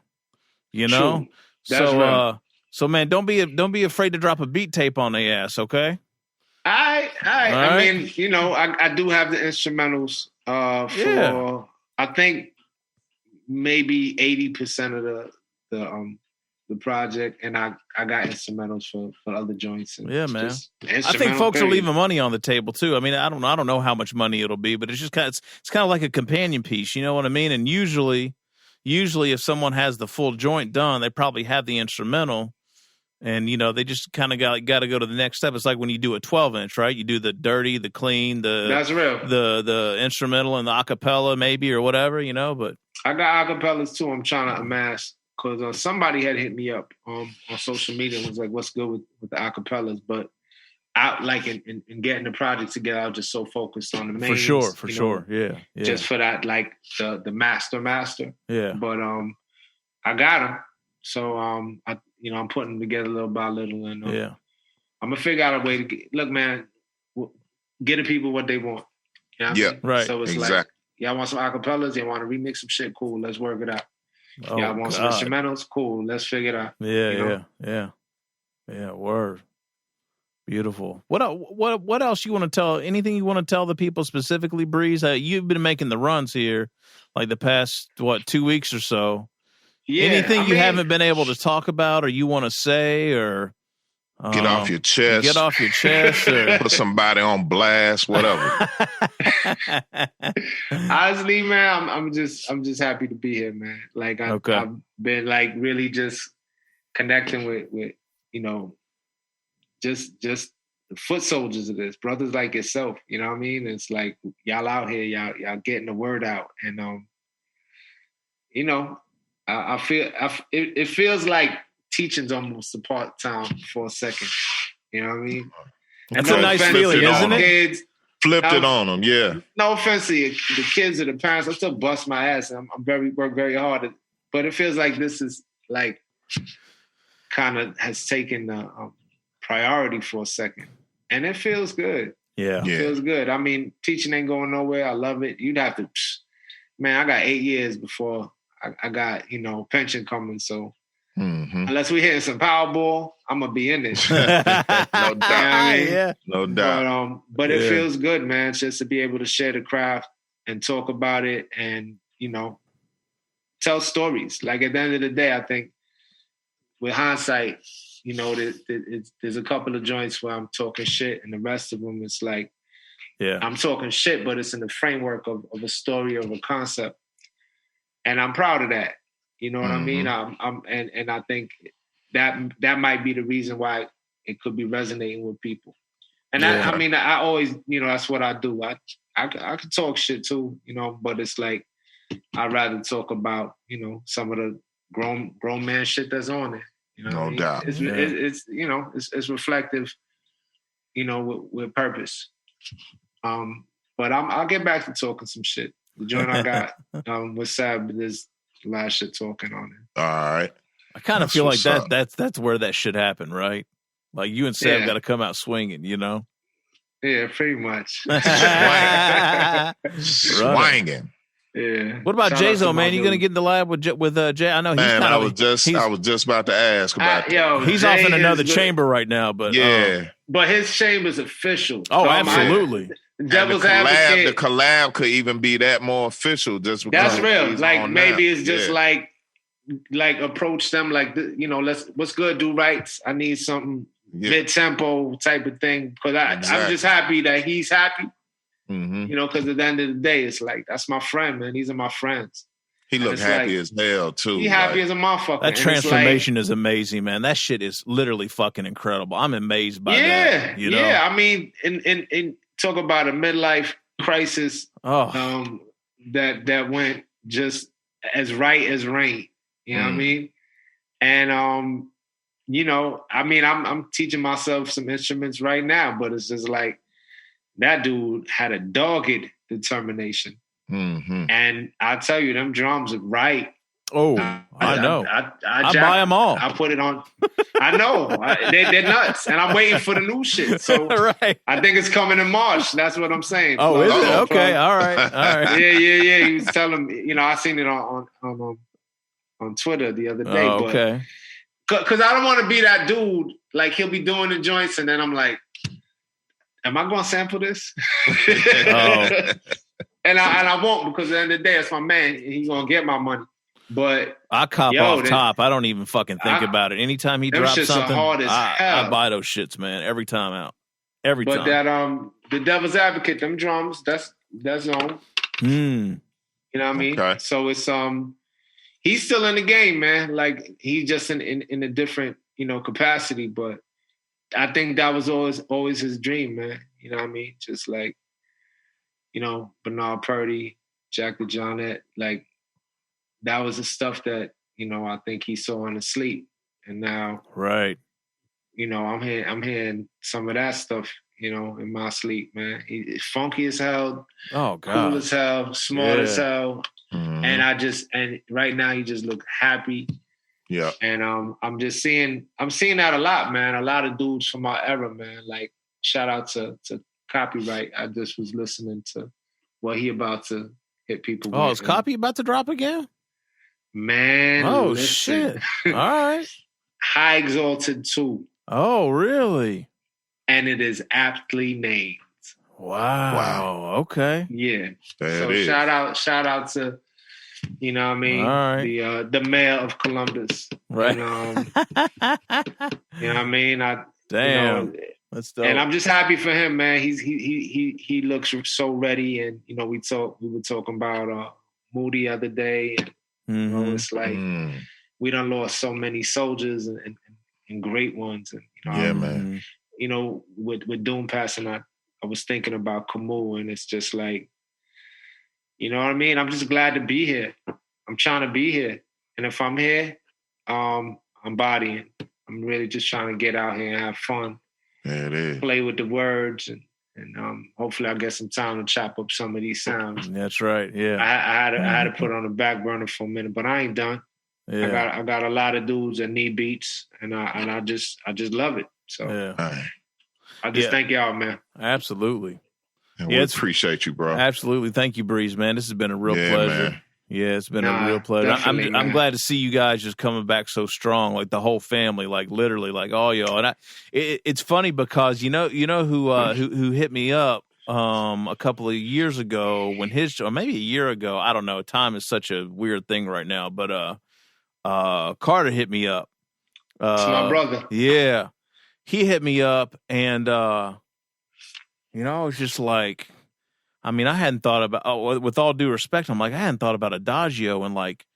True. That's right. So man, don't be afraid to drop a beat tape on their ass, okay? I mean, I do have the instrumentals for I think maybe 80% of the project, and I got instrumentals for other joints. And yeah, man. I think folks are leaving money on the table too. I mean, I don't know how much money it'll be, but it's just it's kind of like a companion piece. You know what I mean? And usually if someone has the full joint done, they probably have the instrumental. And, they just kind of got to go to the next step. It's like when you do a 12-inch, right? You do the dirty, the clean, That's real. the instrumental and the acapella maybe or whatever, but. I got acapellas too I'm trying to amass because somebody had hit me up on social media and was like, what's good with the acapellas? But I like in getting the project together, I was just so focused on the mains. For sure. Yeah. Just for that, like the master. Yeah. But I got them. So I'm putting them together little by little, and I'm gonna figure out a way to look, man. Get the people what they want. You know what I mean? Right. So it's like, y'all want some acapellas? Y'all want to remix some shit? Cool, let's work it out. Y'all want some instrumentals? Cool, let's figure it out. Yeah. Word. Beautiful. What else you want to tell? Anything you want to tell the people specifically, Breeze? You've been making the runs here, like the past 2 weeks or so. Yeah, anything you haven't been able to talk about or you want to say or get off your chest. Or put somebody on blast, whatever. Honestly, man, I'm just happy to be here, man. Like I've been like really just connecting with just the foot soldiers of this, brothers like yourself. You know what I mean? It's like y'all out here, y'all getting the word out, and I feel it feels like teaching's almost a part-time for a second. You know what I mean? That's a nice feeling, isn't it? Kids, flipped it on them, yeah. No offense to the kids or the parents. I still bust my ass. I'm work very hard. But it feels like this is like kind of has taken the priority for a second. And it feels good. Yeah. It feels good. I mean, teaching ain't going nowhere. I love it. You'd have to, man, I got 8 years before I got, pension coming. So unless we hitting some Powerball, I'm going to be in this. No doubt. Yeah. No doubt. But it feels good, man, just to be able to share the craft and talk about it and, tell stories. Like at the end of the day, I think with hindsight, there's a couple of joints where I'm talking shit and the rest of them, it's like, I'm talking shit, but it's in the framework of a story, of a concept. And I'm proud of that. You know what I mean? And I think that might be the reason why it could be resonating with people. And I always, that's what I do. I could talk shit too, but it's like I'd rather talk about, some of the grown man shit that's on it. No doubt. It's reflective you know, with purpose. But I'll get back to talking some shit. The joint I got with Seb, there's a lot of shit talking on it. All right. I kind of feel like that's where that should happen, right? Like you and Seb got to come out swinging, you know? Yeah, pretty much. Swinging. Yeah. What about J-Zo, man? You gonna get in the lab with Jay? I know he's man. I was just about to ask about that. He's off in another chamber right now, but but his chamber's official. Oh, so absolutely. Devil's advocate. The collab could even be that more official, just because that's real. Like maybe it's just like approach them like, you know, what's good, do rights. I need something mid tempo type of thing because I'm just happy that he's happy. Mm-hmm. You know, because at the end of the day, it's like, that's my friend, man. These are my friends. He looked happy as hell, too. He happy as a motherfucker. That transformation is amazing, man. That shit is literally fucking incredible. I'm amazed by that. You know? Yeah, I mean, in talk about a midlife crisis that went just as right as rain. You know what I mean? And, you know, I mean, I'm teaching myself some instruments right now, but it's just like, that dude had a dogged determination. Mm-hmm. And I tell you, them drums are right. Oh, I know. I buy them all. I put it on. I know. They're nuts. And I'm waiting for the new shit. So right. I think it's coming in March. That's what I'm saying. Oh, is it? Okay. All right. Yeah. He was telling me, you know, I seen it on Twitter the other day. Oh, okay. Because I don't want to be that dude. Like, he'll be doing the joints and then I'm like, am I going to sample this? And I won't, because at the end of the day, it's my man. He's going to get my money. But I cop off top. I don't even fucking think about it. Anytime he drops something, I buy those shits, man. Every time out. Every time. But that the Devil's Advocate, them drums, that's on. You know what I mean? Okay. So it's he's still in the game, man. Like, he's just in a different, you know, capacity, but I think that was always his dream, man. You know what I mean? Just like, you know, Bernard Purdy, Jack the Johnette, like, that was the stuff that, you know, I think he saw in his sleep. And now, right, you know, I'm hearing some of that stuff, you know, in my sleep, man. He's funky as hell. Oh, God. Cool as hell, smart as hell. Mm-hmm. And right now he just look happy. Yeah. And I'm seeing that a lot, man. A lot of dudes from our era, man. Like, shout out to Copywrite. I just was listening to what he about to hit people with. Oh, is Copy about to drop again? Man. Oh, listen. shit. All right. High Exalted 2. Oh, really? And it is aptly named. Wow. Okay. Yeah. So shout out to, you know what I mean? All right. The mayor of Columbus. Right. And, you know what I mean? Damn. You know, that's dope. And I'm just happy for him, man. He looks so ready. And, you know, we were talking about Moody the other day. And, you know, it's like we done lost so many soldiers and great ones. And, you know, man. You know, with Doom passing, I was thinking about CAMU, and it's just like, you know what I mean? I'm just glad to be here. I'm trying to be here. And if I'm here, I'm bodying. I'm really just trying to get out here and have fun. Yeah, it is. Play with the words and hopefully I'll get some time to chop up some of these sounds. That's right. Yeah. I had to put on the back burner for a minute, but I ain't done. Yeah. I got a lot of dudes that need beats, and I just love it. So yeah. I just thank y'all, man. Absolutely. And we appreciate you, bro. Absolutely. Thank you, Breeze, man. This has been a real pleasure. Man. Yeah, it's been a real pleasure. I'm glad to see you guys just coming back so strong, like the whole family, like literally, like all y'all. And it's funny because you know who hit me up a couple of years ago when or maybe a year ago, I don't know. Time is such a weird thing right now, but CARTA hit me up. It's my brother. Yeah, he hit me up, and you know, I was just like, I mean, I hadn't thought about, with all due respect, I'm like, I hadn't thought about Adagio in like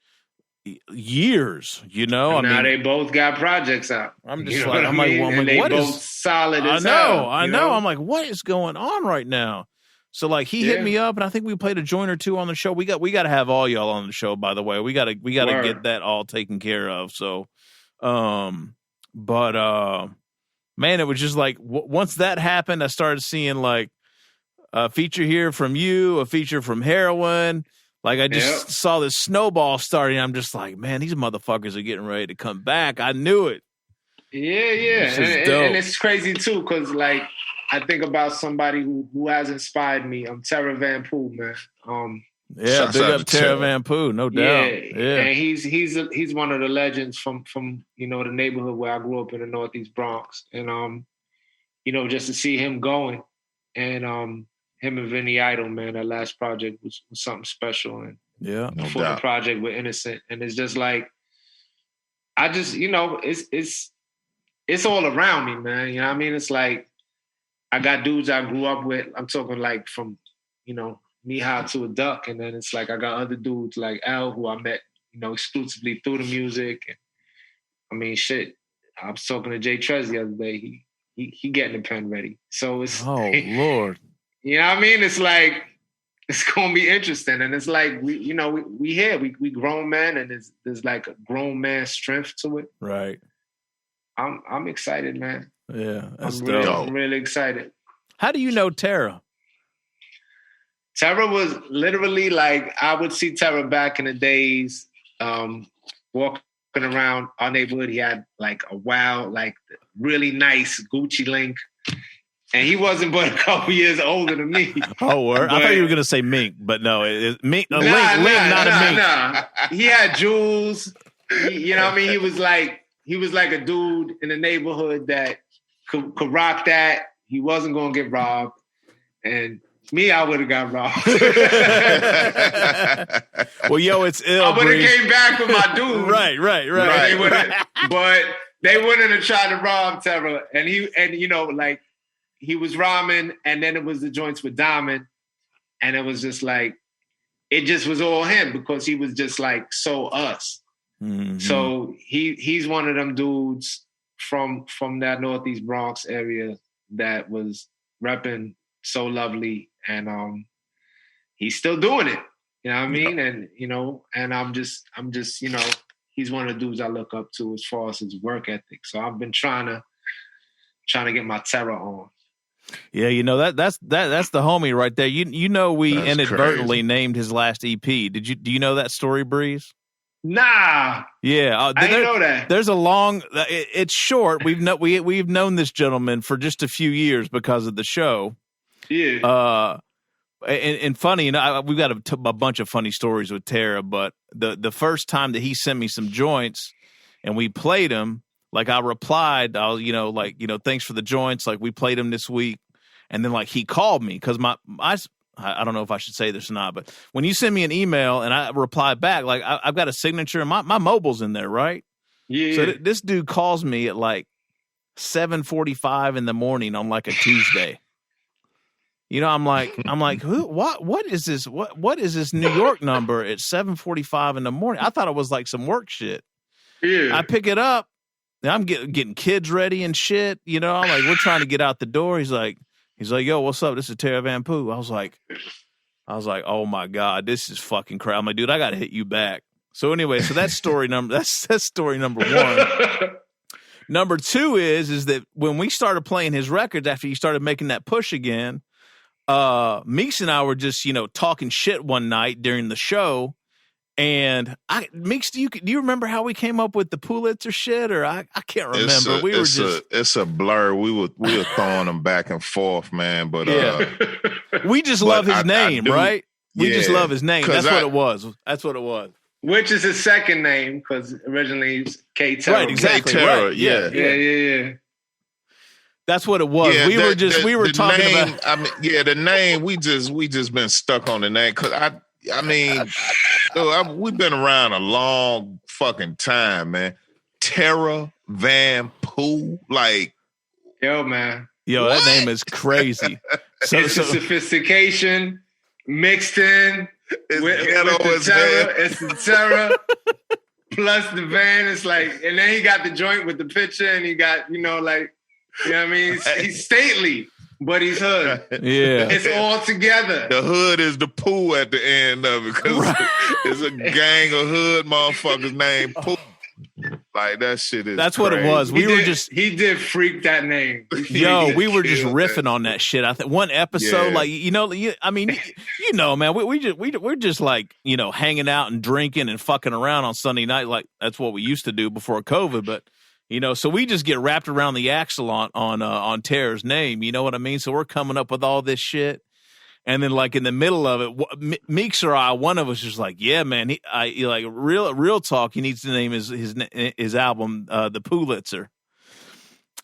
years, you know? And now they both got projects out. I'm just like, I'm like, what is solid as hell? I know. I'm like, what is going on right now? So like he hit me up, and I think we played a joint or two on the show. We got to have all y'all on the show, by the way. We gotta get that all taken care of. So, man, it was just like once that happened, I started seeing like a feature here from you, a feature from HERAWIN. Like I just saw this snowball starting. I'm just like, man, these motherfuckers are getting ready to come back. I knew it. Yeah. And it's crazy too, because like I think about somebody who has inspired me. I'm Terra Van Poole, man. Yeah, big up Terra Van Poole, no doubt. Yeah. And he's one of the legends from the neighborhood where I grew up in the Northeast Bronx. And just to see him going and him and Vinny Idol, man, that last project was something special. And before the project with Innocent. And it's just like I just, it's all around me, man. You know what I mean? It's like I got dudes I grew up with. I'm talking like from, knee high to a duck. And then it's like I got other dudes like Al, who I met, exclusively through the music. And I mean, shit. I was talking to Jay Trez the other day. He getting the pen ready. So it's Lord. You know what I mean? It's like it's gonna be interesting. And it's like we here. We grown men, and there's like a grown man strength to it. Right. I'm excited, man. Yeah, that's I'm really excited. How do you know Terra? Terra was literally like, I would see Terra back in the days, walking around our neighborhood. He had like a really nice Gucci link. And he wasn't but a couple years older than me. Oh, word. I thought you were going to say Mink, but no, Mink, Link, not a Mink. Nah. He had jewels. You know what I mean? He was like a dude in the neighborhood that could rock that. He wasn't going to get robbed. And me, I would have got robbed. Well, yo, it's ill. I would have came back with my dude. Right. But they wouldn't have tried to rob Terra. And he was rhyming, and then it was the joints with Diamond. And it was just like, it just was all him because he was just like so us. Mm-hmm. So he's one of them dudes from that Northeast Bronx area that was repping So Lovely, and he's still doing it. You know what I mean? And and I'm just he's one of the dudes I look up to as far as his work ethic. So I've been trying to get my Terra on. Yeah, that's the homie right there. We that's inadvertently crazy. Named his last EP. Do you know that story, Breeze? Nah. Yeah, I didn't know that. There's a long. It's short. We've known this gentleman for just a few years because of the show. Yeah. And funny, we've got a bunch of funny stories with Terra. But the first time that he sent me some joints, and we played them. Like I replied, thanks for the joints. Like we played them this week, and then like he called me because I don't know if I should say this or not, but when you send me an email and I reply back, like I've got a signature and my mobile's in there, right? Yeah. So this dude calls me at like 7:45 in the morning on like a Tuesday. I'm like, who? What is this? What is this New York number at 7:45 in the morning? I thought it was like some work shit. Yeah. I pick it up. I'm getting kids ready and shit. I'm like, we're trying to get out the door. He's like, yo, what's up? This is Terra Van Poole. I was like, oh my God, this is fucking crap. I'm like, dude, I got to hit you back. So anyway, that's story number one. Number two is that when we started playing his records after he started making that push again, Meeks and I were just, talking shit one night during the show. And Meeks, do you remember how we came up with the Pulitzer shit? Or I can't remember. It's a blur. We were throwing them back and forth, man. But we just love his name, right? We just love his name. That's what it was. Which is his second name, because originally it's K Terra. Right, exactly. Terra, right. Yeah. That's what it was. Yeah, we were talking name, about. I mean, the name. We just been stuck on the name because we've been around a long fucking time, man. Terra Van Poole, like, yo, man, that name is crazy. It's the sophistication mixed in with the Terra. It's the Terra plus the van. It's like, and then he got the joint with the picture, and he got what I mean. He's stately. But he's hood. Yeah. It's all together. The hood is the pool at the end of it because it's a gang of hood motherfuckers named Pool. Like that shit is. That's crazy. what it was. He did freak that name. We were just riffing on that shit. I think one episode, like man, we're just like hanging out and drinking and fucking around on Sunday night. Like that's what we used to do before COVID. But so we just get wrapped around the axle on Tara's name. You know what I mean? So we're coming up with all this shit. And then, like in the middle of it, Meeks or I, one of us was like, "Yeah, man, real talk. He needs to name his album the Pulitzer."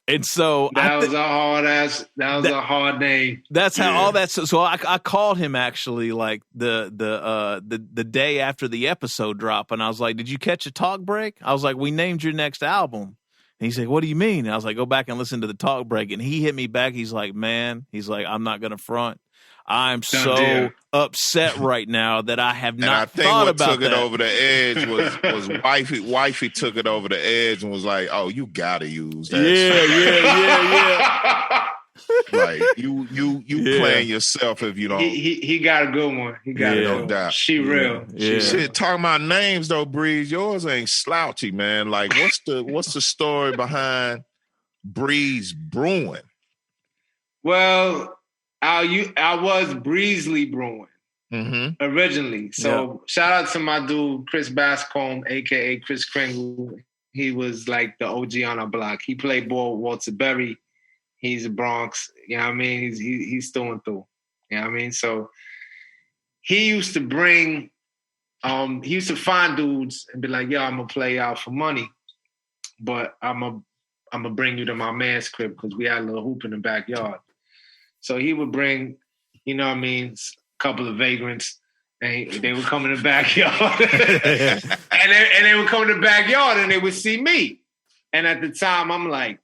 And so that was a hard name. That's how all that. So I called him actually like the day after the episode drop, and I was like, "Did you catch a talk break?" I was like, "We named your next album." And he said, "What do you mean?" And I was like, "Go back and listen to the talk break." And he hit me back. He's like, "Man," he's like, "I'm not gonna front. I'm so upset right now that I have not thought about that." I think what took it over the edge was wifey took it over the edge and was like, "Oh, you gotta use that." Yeah. Like you playing yourself if you don't. He got a good one. He got no doubt. She real. Yeah. Shit, talking about names though, Breeze. Yours ain't slouchy, man. Like what's the story behind Breeze Brewin? Well, I was Breezely Brewin originally. So shout out to my dude, Chris Bascombe, a.k.a. Chris Kringle. He was like the OG on our block. He played ball with Walter Berry. He's a Bronx. You know what I mean? He's through and through. You know what I mean? So he used to bring, he used to find dudes and be like, "Yo, I'm going to play out for money. But I'm going to bring you to my man's crib because we had a little hoop in the backyard." So he would bring, you know what I mean, a couple of vagrants, and they would come in the backyard. and they would come in the backyard and they would see me. And at the time, I'm like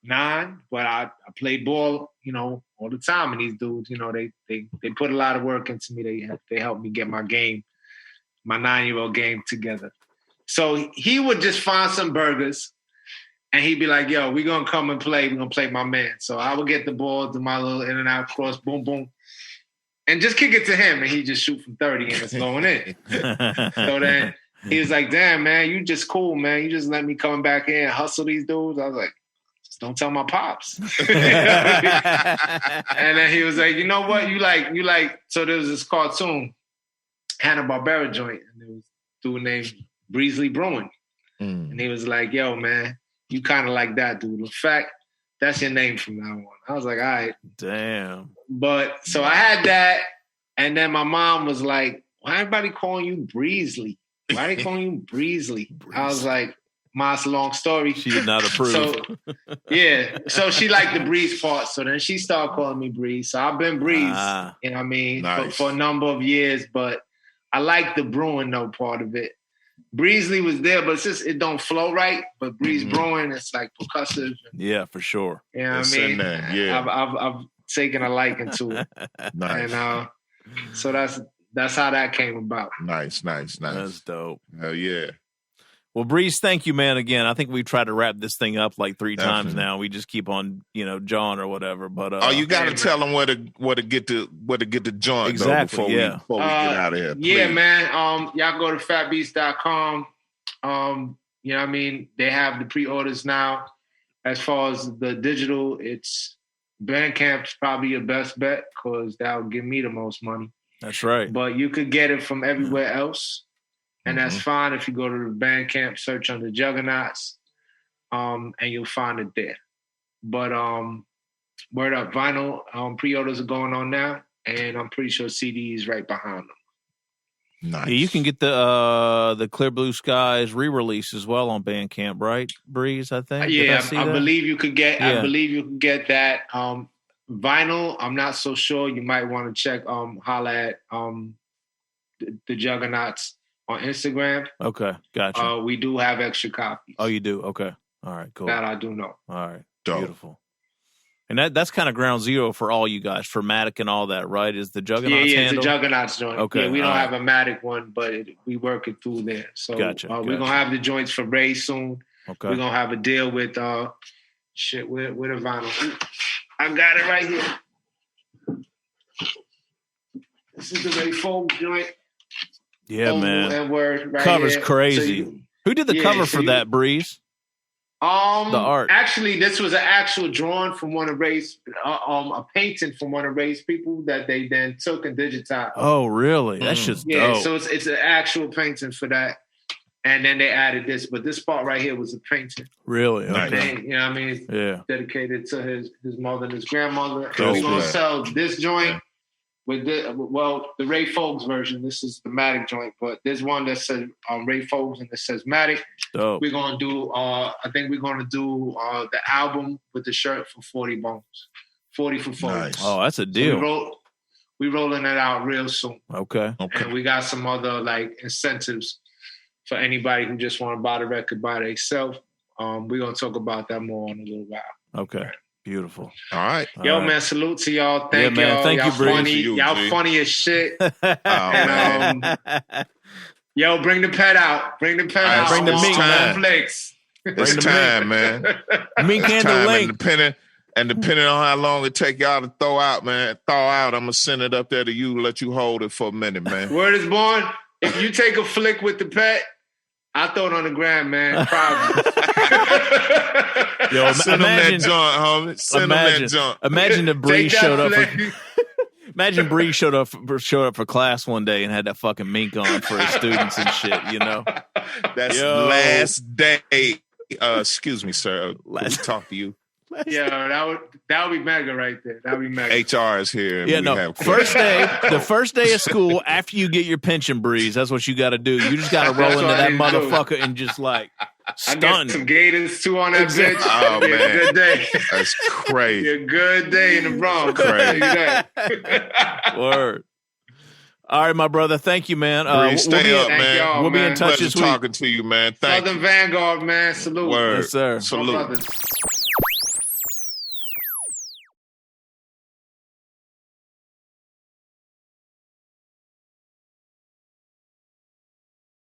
9, but I played ball, all the time. And these dudes, they put a lot of work into me. They helped me get my 9-year-old game together. So he would just find some burgers. And he'd be like, "Yo, we're going to come and play. We're going to play my man." So I would get the ball, do my little in and out cross, boom, boom, and just kick it to him. And he'd just shoot from 30 and it's going in. So then he was like, "Damn, man, you just cool, man. You just let me come back in and hustle these dudes." I was like, "Just don't tell my pops." And then he was like, "You know what? You like." So there was this cartoon, Hanna-Barbera joint. And there was a dude named Breezely Brewin. And he was like, "Yo, man, you kind of like that, dude. In fact, that's your name from now on." I was like, "All right." Damn. But so I had that. And then my mom was like, "Why everybody calling you Breezely? Why are they calling you Breezely?" I was like, "Ma, it's a long story." She did not approve. So she liked the Breeze part. So then she started calling me Breeze. So I've been Breeze, you know what I mean, nice. for a number of years. But I like the brewing though part of it. Breezely was there, but it's just it don't flow right. But Breeze Brewin, it's like percussive. Yeah, for sure. You know what I mean? Yeah. I've taken a liking to it. Nice. And so that's how that came about. Nice. That's dope. Hell yeah. Well, Breeze, thank you, man. Again, I think we've tried to wrap this thing up like 3 times now. We just keep on, jawing or whatever. But you got to tell them where to get the joint exactly, though, before we get out of here. Please. Yeah, man. Y'all go to fatbeats.com. You know what I mean? They have the pre-orders now. As far as the digital, it's Bandcamp's probably your best bet because that'll give me the most money. That's right. But you could get it from everywhere else. And that's fine if you go to the Bandcamp, search under Juggaknots, and you'll find it there. But word up, vinyl pre-orders are going on now, and I'm pretty sure CD is right behind them. Nice. Yeah, you can get the Clear Blue Skies re-release as well on Bandcamp, right, Breeze? I think. Yeah, I believe you could get. Yeah. I believe you can get that vinyl. I'm not so sure. You might want to check. Holla at the Juggaknots on Instagram. Okay, gotcha. We do have extra copies. Oh, you do? Okay. All right, cool. That I do know. All right, dope. Beautiful. And that's kind of ground zero for all you guys, for MATIC and all that, right? Is the Juggaknots Yeah, handle? it's a Juggaknots joint. Okay. Yeah, we don't have a MATIC one, but we work it through there. So gotcha. We're going to have the joints for Ray soon. Okay. We're going to have a deal with, with a vinyl. I got it right here. This is the Ray Folk joint. Yeah, man. And Word right Cover's here. crazy. Who did the cover for that, Breeze? The art. Actually, this was an actual drawing from one of Ray's, a painting from one of Ray's people that they then took and digitized. Oh, really? That's just dope. So it's an actual painting for that. And then they added this, but this part right here was a painting. Really? Okay. And, you know what I mean? Yeah. Dedicated to his mother and his grandmother. And we're going to sell this joint with the Ray Fogues version. This is the MATIC joint, but there's one that says Ray Fogues and it says MATIC. Dope. We're going to do, I think we're going to do the album with the shirt for 40 bones. 40 for 40. Nice. Oh, that's a deal. So we rolling it out real soon. Okay. And we got some other like incentives for anybody who just want to buy the record by themselves. We're going to talk about that more in a little while. Okay. Beautiful. All right. Yo, man, salute to y'all. Thank y'all. Man. Thank y'all you, Breeze. funny. Y'all funny as shit. Man. Yo, bring the pet out. Bring the pet out. Bring the mink, man. It's time, man. Mink and the link. And depending on how long it take y'all to thaw out, I'm going to send it up there to you, let you hold it for a minute, man. Word is born. If you take a flick with the pet, I throw it on the ground, man. Probably. Yo, send imagine, them that joint, homie. Send them that joint. Imagine if Breeze showed up. Imagine Breeze showed up for class one day and had that fucking mink on for his students and shit. You know, that's last day. Excuse me, sir. Let me talk to you. Yeah, that would be mega right there. That would be mega. HR is here. Yeah, no. The first day of school after you get your pension, Breeze. That's what you got to do. You just got to roll into that motherfucker and just like stun. I got some gators too on that bitch. Oh man, good day. That's crazy. A good day in the Bronx. Crazy. Word. All right, my brother. Thank you, man. Stay up, man. We'll be in touch this week. Talking to you, man. Thank Southern Vanguard, man. Salute. Word. Yes, sir. Salute.